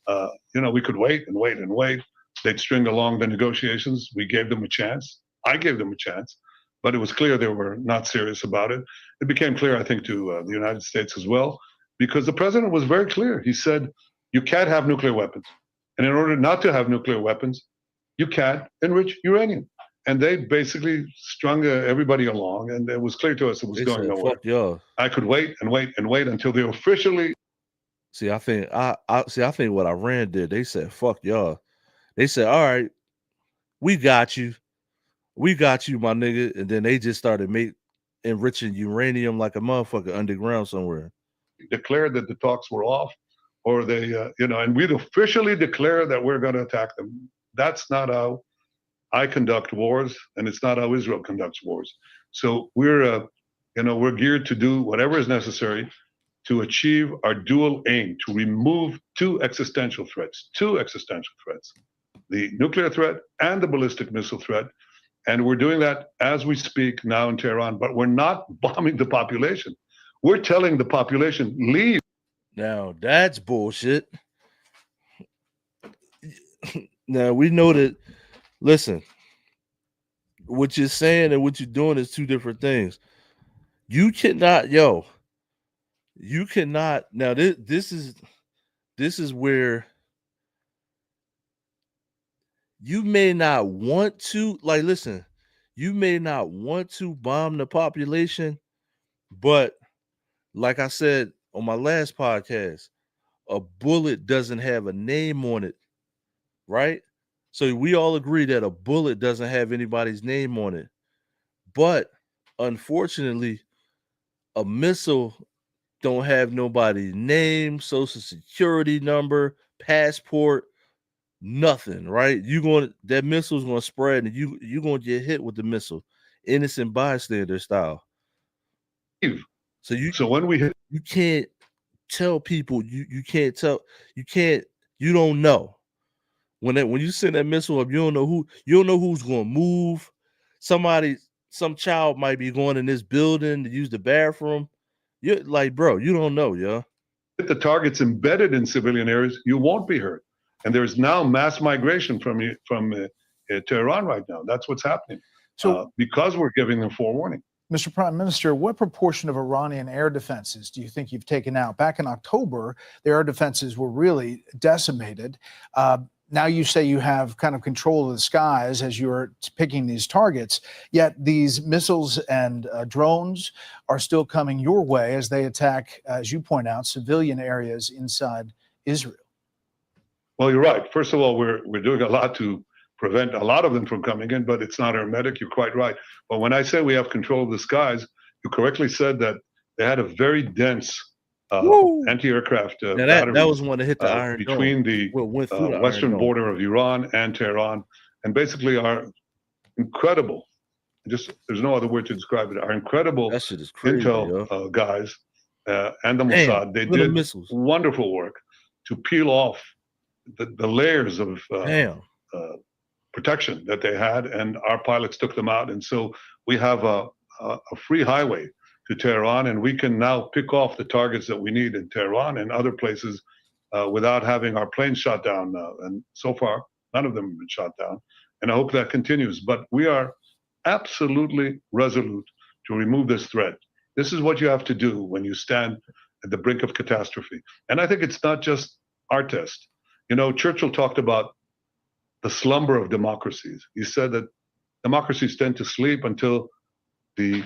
Speaker 5: You know, we could wait and wait and wait. They'd string along the negotiations. We gave them a chance. I gave them a chance. But it was clear they were not serious about it. It became clear, I think, to the United States as well, because the president was very clear. He said, you can't have nuclear weapons. And in order not to have nuclear weapons, you can't enrich uranium. And they basically strung everybody along, and it was clear to us it was going nowhere. I could wait and wait and wait until they officially.
Speaker 1: See, I think what Iran did. They said, "Fuck y'all." They said, "All right, we got you, my nigga," and then they just started enriching uranium like a motherfucker underground somewhere.
Speaker 5: Declared that the talks were off, or they, and we'd officially declare that we're going to attack them. That's not how I conduct wars, and it's not how Israel conducts wars. So we're geared to do whatever is necessary to achieve our dual aim, to remove two existential threats. the nuclear threat and the ballistic missile threat. And we're doing that as we speak now in Tehran, but we're not bombing the population. We're telling the population, leave.
Speaker 1: Now, that's bullshit. Now, we know that, listen, what you're saying and what you're doing is two different things. You cannot, you cannot. Now, this is where you may not want to, like, listen, you may not want to bomb the population, but like I said on my last podcast, a bullet doesn't have a name on it, right? So we all agree that a bullet doesn't have anybody's name on it. But unfortunately, a missile don't have nobody's name, social security number, passport, nothing, right? That missile's gonna spread, and you're gonna get hit with the missile, innocent bystander style. So when we hit, you can't tell people, you don't know. When you send that missile up, you don't know who's gonna move. Some child might be going in this building to use the bathroom. You're like, bro, you don't know,
Speaker 5: If the target's embedded in civilian areas, you won't be hurt. And there's now mass migration from Tehran right now. That's what's happening. So because we're giving them forewarning.
Speaker 7: Mr. Prime Minister, what proportion of Iranian air defenses do you think you've taken out? Back in October, the air defenses were really decimated. Now you say you have kind of control of the skies as you're picking these targets, yet these missiles and drones are still coming your way as they attack, as you point out, civilian areas inside Israel.
Speaker 5: Well, you're right. First of all, we're doing a lot to prevent a lot of them from coming in, but it's not hermetic. You're quite right. But when I say we have control of the skies, you correctly said that they had a very dense anti-aircraft
Speaker 1: that was one that hit the Iron
Speaker 5: between
Speaker 1: Dome.
Speaker 5: the western border of Iran and Tehran, and basically our incredible, there's no other word to describe it, our incredible
Speaker 1: that shit is crazy,
Speaker 5: intel guys and the Mossad. They did wonderful work to peel off the layers of protection that they had, and our pilots took them out. And so we have a free highway to Tehran, and we can now pick off the targets that we need in Tehran and other places without having our planes shot down. And so far, none of them have been shot down. And I hope that continues. But we are absolutely resolute to remove this threat. This is what you have to do when you stand at the brink of catastrophe. And I think it's not just our test. Churchill talked about the slumber of democracies. He said that democracies tend to sleep until the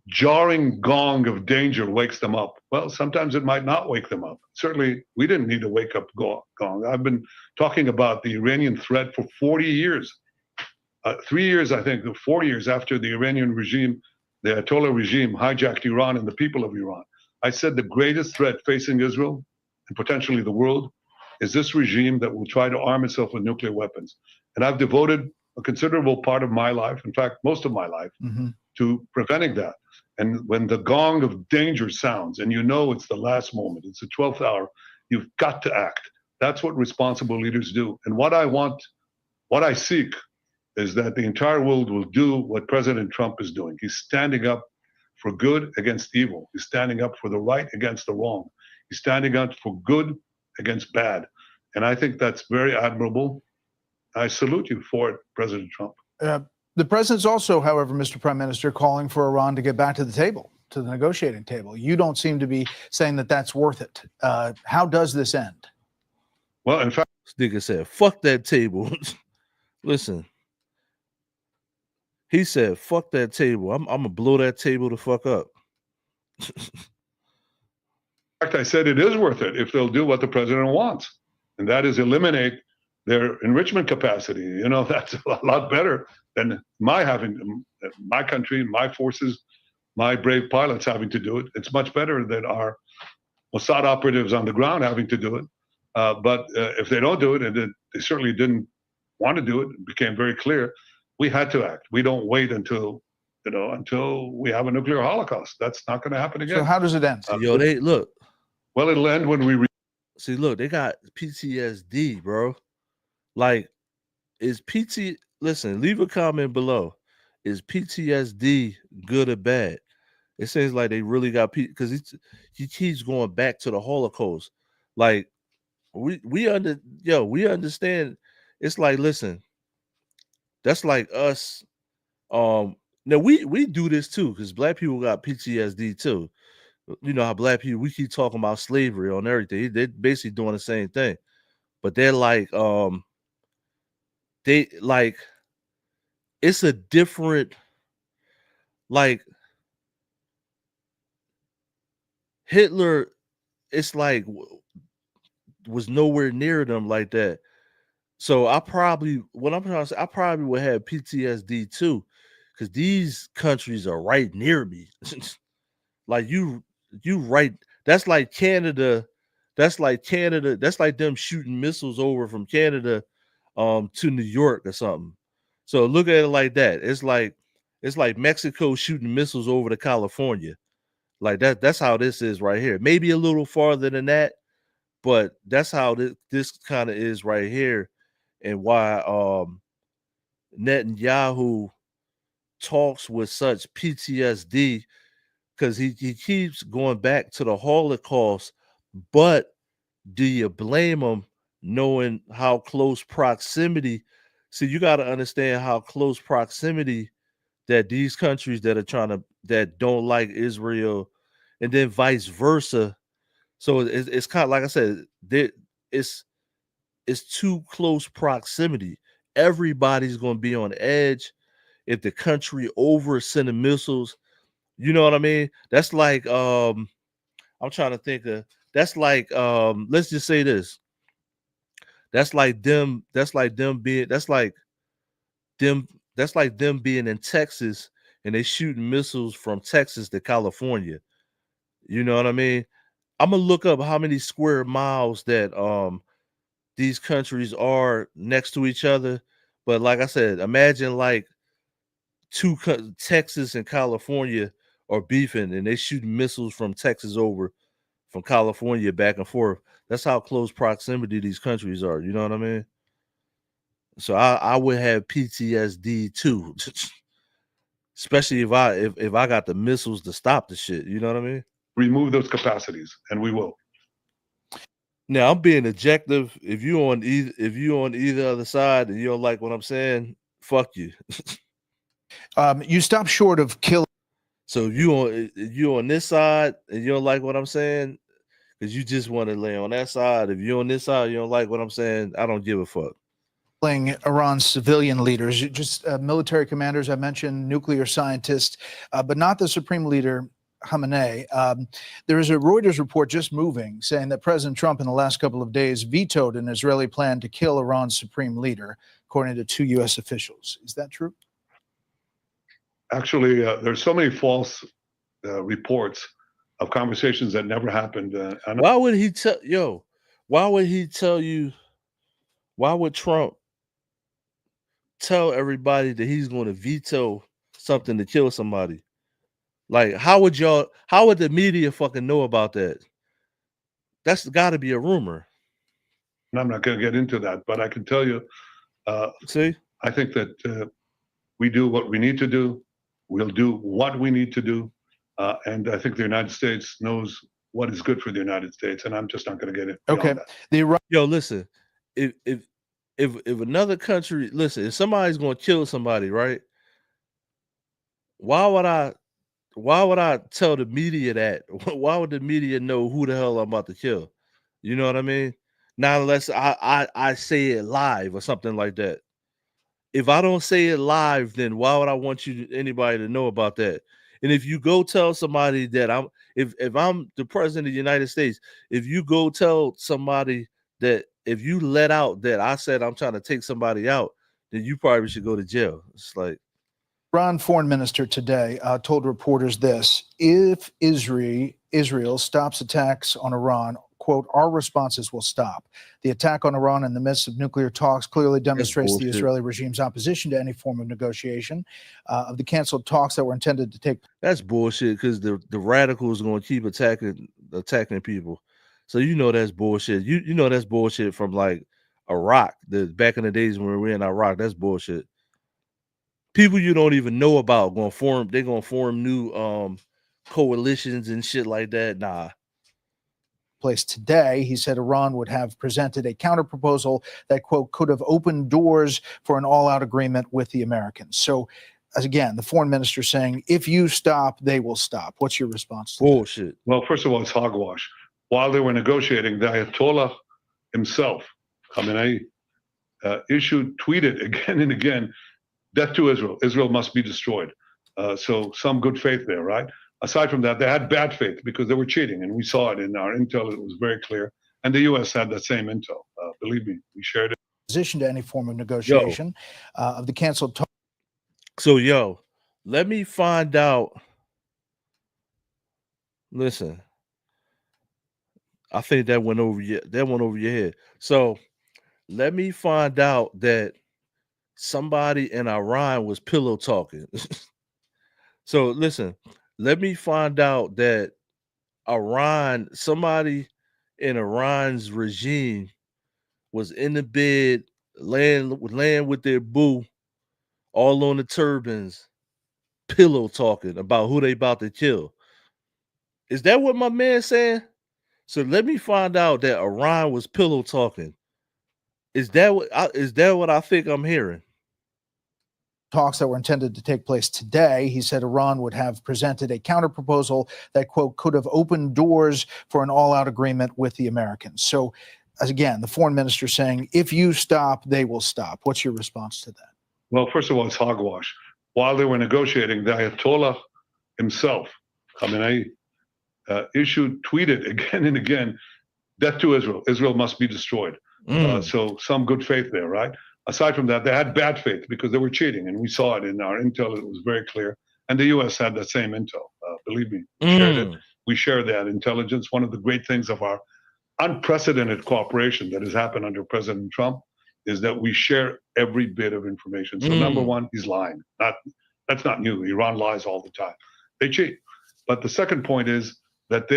Speaker 5: jarring gong of danger wakes them up. Well, sometimes it might not wake them up. Certainly, we didn't need a wake-up gong. I've been talking about the Iranian threat for 40 years. 3 years, I think, 4 years after the Iranian regime, the Ayatollah regime, hijacked Iran and the people of Iran. I said the greatest threat facing Israel and potentially the world is this regime that will try to arm itself with nuclear weapons. And I've devoted a considerable part of my life, in fact, most of my life, to preventing that. And when the gong of danger sounds, and it's the last moment, it's the 12th hour, you've got to act. That's what responsible leaders do. And what I seek is that the entire world will do what President Trump is doing. He's standing up for good against evil. He's standing up for the right against the wrong. He's standing up for good against bad. And I think that's very admirable. I salute you for it, President Trump.
Speaker 7: The president's also, however, Mr. Prime Minister, calling for Iran to get back to the table, to the negotiating table. You don't seem to be saying that that's worth it. How does this end?
Speaker 5: Well, in fact,
Speaker 1: this nigga said, fuck that table. Listen, he said, fuck that table. I'm going to blow that table the fuck up.
Speaker 5: In fact, I said it is worth it if they'll do what the president wants, and that is eliminate their enrichment capacity. That's a lot better than my country, my forces, my brave pilots having to do it. It's much better than our Mossad operatives on the ground having to do it. But if they don't do it, and they certainly didn't want to do it, it became very clear, we had to act. We don't wait until we have a nuclear holocaust. That's not going to happen again.
Speaker 7: So how does it end?
Speaker 1: Look.
Speaker 5: Well, it'll end when we
Speaker 1: see. Look, they got PTSD, bro. Like Listen, leave a comment below. Is PTSD good or bad? It seems like they really got because he keeps going back to the Holocaust. Like we understand. It's like, listen, that's like us. Now we do this too because Black people got PTSD too. You know how Black people, we keep talking about slavery on everything. They're basically doing the same thing, but they're like it's a different, like, Hitler, it's like was nowhere near them like that. So what I'm trying to say, I probably would have PTSD too, because these countries are right near me. Like you right. That's like Canada. That's like them shooting missiles over from Canada to New York or something. So look at it like that. It's like Mexico shooting missiles over to California. Like that's how this is right here. Maybe a little farther than that, but that's how this kind of is right here, and why Netanyahu talks with such PTSD, because he keeps going back to the Holocaust. But do you blame him, knowing how close proximity? See, you got to understand how close proximity that these countries that don't like Israel, and then vice versa. So it's kind of like I said, it's too close proximity. Everybody's going to be on edge if the country over sending missiles. You know what I mean? That's like I'm trying to think of. That's like let's just say this. That's like them being in Texas and they shooting missiles from Texas to California. You know what I mean? I'm gonna look up how many square miles that these countries are next to each other. But like I said, imagine like Texas and California are beefing and they shooting missiles from Texas over from California back and forth. That's how close proximity these countries are. You know what I mean? So I would have PTSD too, especially if I got the missiles to stop the shit. You know what I mean?
Speaker 5: Remove those capacities, and we will.
Speaker 1: Now I'm being objective. If you on either other side and you don't like what I'm saying, fuck you.
Speaker 7: You stop short of killing.
Speaker 1: So if you on this side and you don't like what I'm saying, because you just want to lay on that side. If you're on this side, you don't like what I'm saying, I don't give a fuck.
Speaker 7: Iran's civilian leaders, just military commanders. I mentioned nuclear scientists, but not the supreme leader, Khamenei. There is a Reuters report just moving saying that President Trump in the last couple of days vetoed an Israeli plan to kill Iran's supreme leader, according to 2 U.S. officials. Is that true?
Speaker 5: Actually, there's so many false reports of conversations that never happened.
Speaker 1: Why would he tell you? Why would Trump tell everybody that he's going to veto something to kill somebody? Like, how would the media fucking know about that? That's got to be a rumor.
Speaker 5: And I'm not going to get into that, but I can tell you,
Speaker 1: see,
Speaker 5: I think that we do what we need to do. We'll do what we need to do. And I think the United States knows what is good for the United States. And I'm just not going to get it.
Speaker 7: Okay.
Speaker 1: Yo, listen, if another country, listen, if somebody's going to kill somebody, right? Why would I tell the media that? Why would the media know who the hell I'm about to kill? You know what I mean? Not unless I say it live or something like that. If I don't say it live, then why would I want anybody to know about that? And if you go tell somebody that if I'm the president of the United States, if you go tell somebody that, if you let out that I said I'm trying to take somebody out, then you probably should go to jail. It's like,
Speaker 7: Iran foreign minister today told reporters this: if Israel stops attacks on Iran, quote, our responses will stop. The attack on Iran in the midst of nuclear talks clearly demonstrates the Israeli regime's opposition to any form of negotiation of the canceled talks that were intended to take.
Speaker 1: That's bullshit, because the radicals are going to keep attacking people. So you know that's bullshit. You know that's bullshit from like Iraq. Back in the days when we were in Iraq, that's bullshit. People you don't even know about they're gonna form new coalitions and shit like that. Nah.
Speaker 7: Place today, he said Iran would have presented a counterproposal that, quote, could have opened doors for an all-out agreement with the Americans. So, as again, the foreign minister saying, if you stop, they will stop. What's your response to
Speaker 1: bullshit?
Speaker 7: That?
Speaker 5: Well, first of all, it's hogwash. While they were negotiating, the Ayatollah himself, Khamenei, tweeted again and again, death to Israel. Israel must be destroyed. So some good faith there, right? Aside from that, they had bad faith because they were cheating, and we saw it in our intel. It was very clear. And the U.S. had that same intel. Believe me, we shared it.
Speaker 7: Position to any form of negotiation of the canceled talk.
Speaker 1: So, let me find out. Listen, I think that went over your head. So, let me find out that somebody in Iran was pillow talking. So, listen, let me find out that somebody in Iran's regime was in the bed laying with their boo, all on the turbans, pillow talking about who they about to kill. Is that what my man's saying? So let me find out that Iran was pillow talking. Is that what I think I'm hearing?
Speaker 7: Talks that were intended to take place today, he said Iran would have presented a counterproposal that, quote, could have opened doors for an all-out agreement with the Americans. So, as again, the foreign minister saying, if you stop, they will stop. What's your response to that?
Speaker 5: Well, first of all, it's hogwash. While they were negotiating, the Ayatollah himself, Khamenei, tweeted again and again, death to Israel. Israel must be destroyed. So some good faith there, right? Aside from that, they had bad faith because they were cheating, and we saw it in our intel. It was very clear. And the U.S. had that same intel. Believe me, we shared it. We share that intelligence. One of the great things of our unprecedented cooperation that has happened under President Trump is that we share every bit of information. So number one, he's lying. That's not new. Iran lies all the time. They cheat. But the second point is that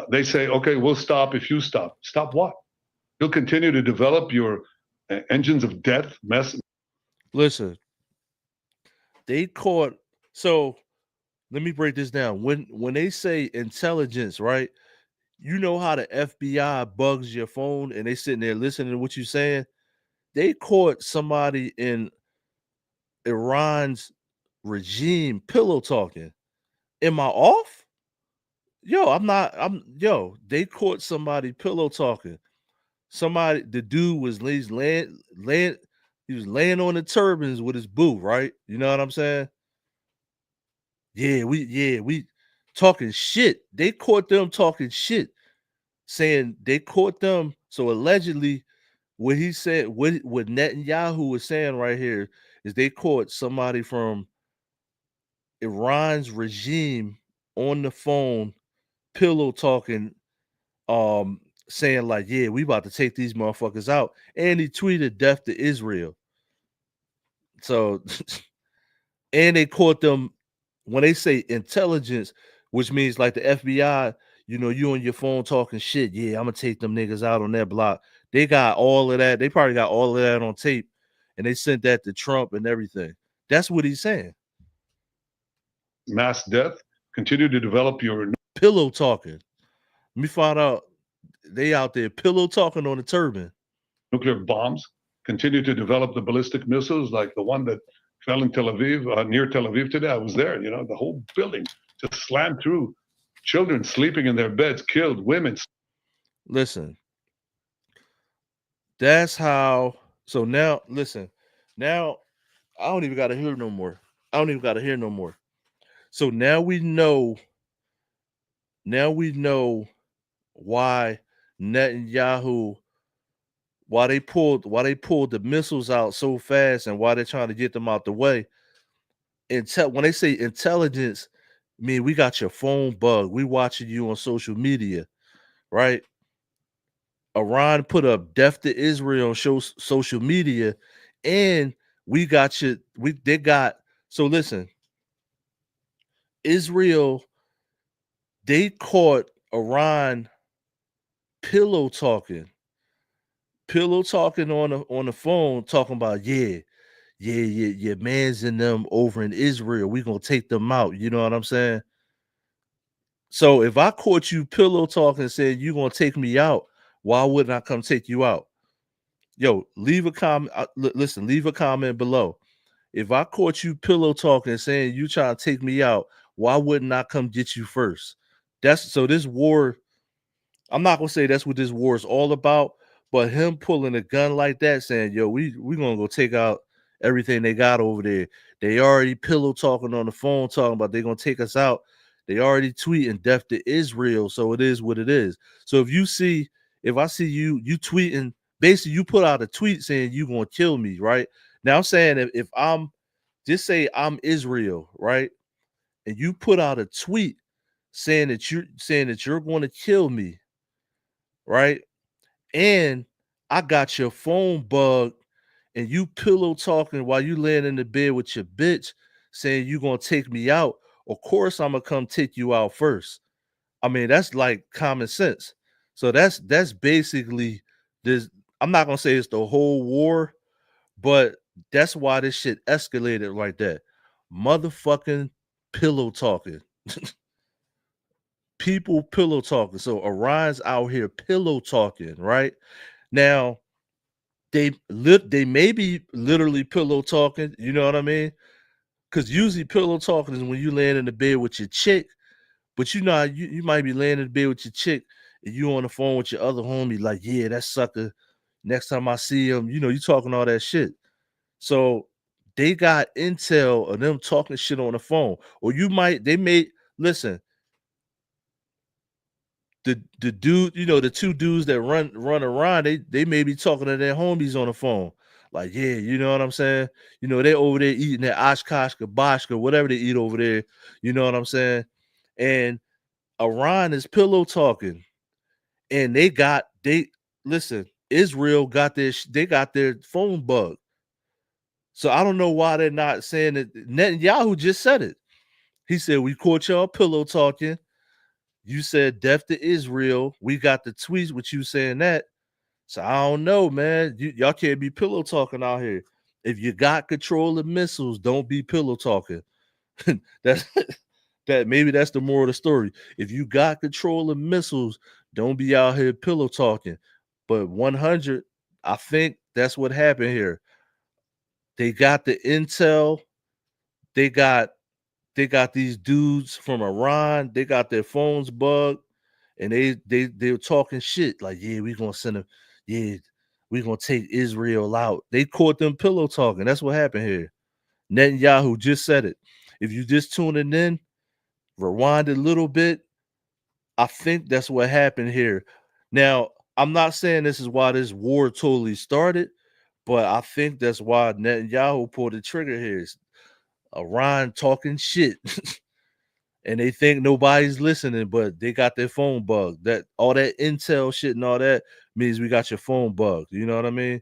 Speaker 5: they say, okay, we'll stop if you stop. Stop what? You'll continue to develop your engines of death, mess.
Speaker 1: Listen, they caught. So let me break this down. When they say intelligence, right? You know how the FBI bugs your phone and they sitting there listening to what you're saying? They caught somebody in Iran's regime pillow talking. Am I off? They caught somebody pillow talking. The dude was laying on the turbans with his boo, right? You know what I'm saying? We talking shit. They caught them talking shit, saying they caught them. So allegedly, what he said, what Netanyahu was saying right here is they caught somebody from Iran's regime on the phone, pillow talking, saying like, yeah, we about to take these motherfuckers out. And he tweeted death to Israel. So, and they caught them when they say intelligence, which means like the FBI, you on your phone talking shit. Yeah, I'm gonna take them niggas out on that block. They got all of that. They probably got all of that on tape, and they sent that to Trump and everything. That's what he's saying.
Speaker 5: Mass death. Continue to develop your
Speaker 1: pillow talking. Let me find out. They out there pillow talking on the turban.
Speaker 5: Nuclear bombs. Continue to develop the ballistic missiles like the one that fell in Tel Aviv, near Tel Aviv today. I was there. The whole building just slammed through. Children sleeping in their beds, killed. Women.
Speaker 1: Listen, that's how. So now, listen. Now, I don't even got to hear no more. So now we know. Now we know why Netanyahu, why they pulled the missiles out so fast, and why they're trying to get them out the way. When they say intelligence, I mean we got your phone bugged. We watching you on social media, right? Iran put up death to Israel on social media, and we got you. So listen, Israel, they caught Iran pillow talking pillow talking on the phone, talking about your man's in them over in Israel. We gonna take them out. You know what I'm saying? So if I caught you pillow talking and said you gonna take me out, why wouldn't I come take you out? Yo, leave a comment. Listen, leave a comment below. If I caught you pillow talking saying you trying to take me out, why wouldn't I come get you first? So this war, I'm not gonna say that's what this war is all about, but him pulling a gun like that, saying, yo, we gonna go take out everything they got over there. They already pillow talking on the phone, talking about they gonna take us out. They already tweeting death to Israel. So it is what it is. So if I see you tweeting, basically you put out a tweet saying you gonna kill me, right? Now I'm saying if I'm just say I'm Israel, right? And you put out a tweet saying that you're going to kill me, right? And I got your phone bugged and you pillow talking while you laying in the bed with your bitch saying you gonna take me out. Of course I'm gonna come take you out first. I mean, that's like common sense. So that's basically this. I'm not gonna say it's the whole war, but that's why this shit escalated like that. Motherfucking pillow talking. People pillow talking. So Orion's out here pillow talking, right? Now, they may be literally pillow talking, you know what I mean? Because usually pillow talking is when you land in the bed with your chick, but you know, you might be laying in the bed with your chick and you on the phone with your other homie, like, yeah, that sucker. Next time I see him, you know, you talking all that shit. So they got intel of them talking shit on the phone. Or listen, the dude, you know, the two dudes that run around, they may be talking to their homies on the phone. Like, yeah, you know what I'm saying? You know, they over there eating their Oshkosh, Kabashka, whatever they eat over there. You know what I'm saying? And Orion is pillow talking. And Israel got their phone bugged. So I don't know why they're not saying it. Netanyahu just said it. He said, we caught y'all pillow talking. You said death to Israel. We got the tweets with you saying that. So I don't know, man. Y'all can't be pillow talking out here. If you got control of missiles, don't be pillow talking. Maybe that's the moral of the story. If you got control of missiles, don't be out here pillow talking. But 100, I think that's what happened here. They got the intel. They got these dudes from Iran. They got their phones bugged, and they're talking shit like, yeah, we gonna send them. Yeah, we gonna take Israel out. They caught them pillow talking. That's what happened here. Netanyahu just said it. If you just tuning in, rewind a little bit. I think that's what happened here. Now, I'm not saying this is why this war totally started, but I think that's why Netanyahu pulled the trigger here. It's Iran talking shit. And they think nobody's listening, but they got their phone bugged. That all that intel shit and all that means we got your phone bugged. You know what I mean?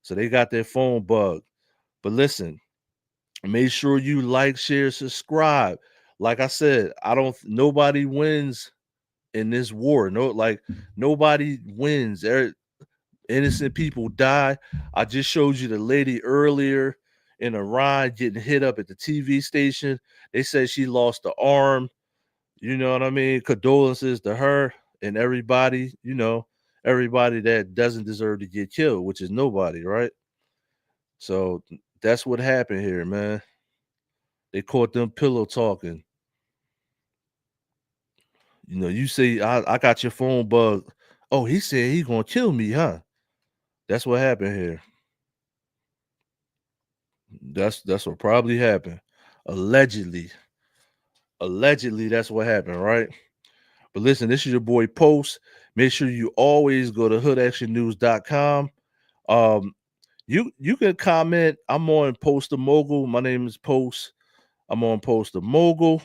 Speaker 1: So they got their phone bugged. But listen, make sure you like, share, subscribe. Like I said, nobody wins in this war. Nobody wins. Innocent people die. I just showed you the lady earlier in Iran getting hit up at the TV station. They said she lost the arm. You know what I mean? Condolences to her and everybody, you know, everybody that doesn't deserve to get killed, which is nobody, right? So that's what happened here, man. They caught them pillow talking. You know, you say, I got your phone bugged. Oh, he said he gonna kill me, huh? That's what happened here. That's what probably happened. Allegedly, that's what happened, right? But listen, this is your boy Post. Make sure you always go to hoodactionnews.com. You can comment. I'm on Post a Mogul. My name is Post. I'm on Post a Mogul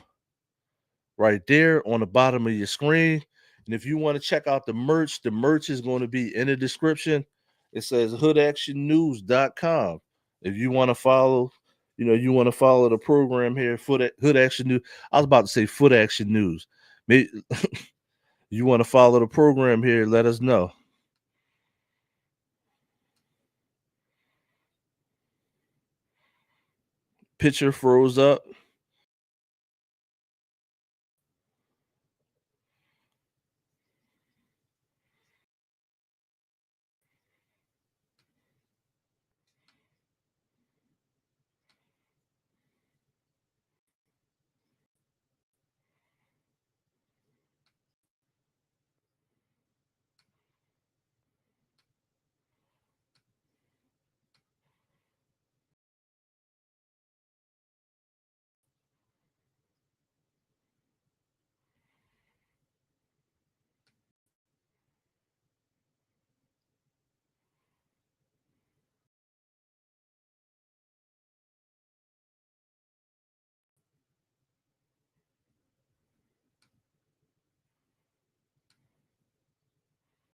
Speaker 1: right there on the bottom of your screen. And if you want to check out the merch is going to be in the description. It says hoodactionnews.com. If you want to follow, the program here, Hood Action News. I was about to say Foot Action News. Maybe you want to follow the program here, let us know. picture froze up.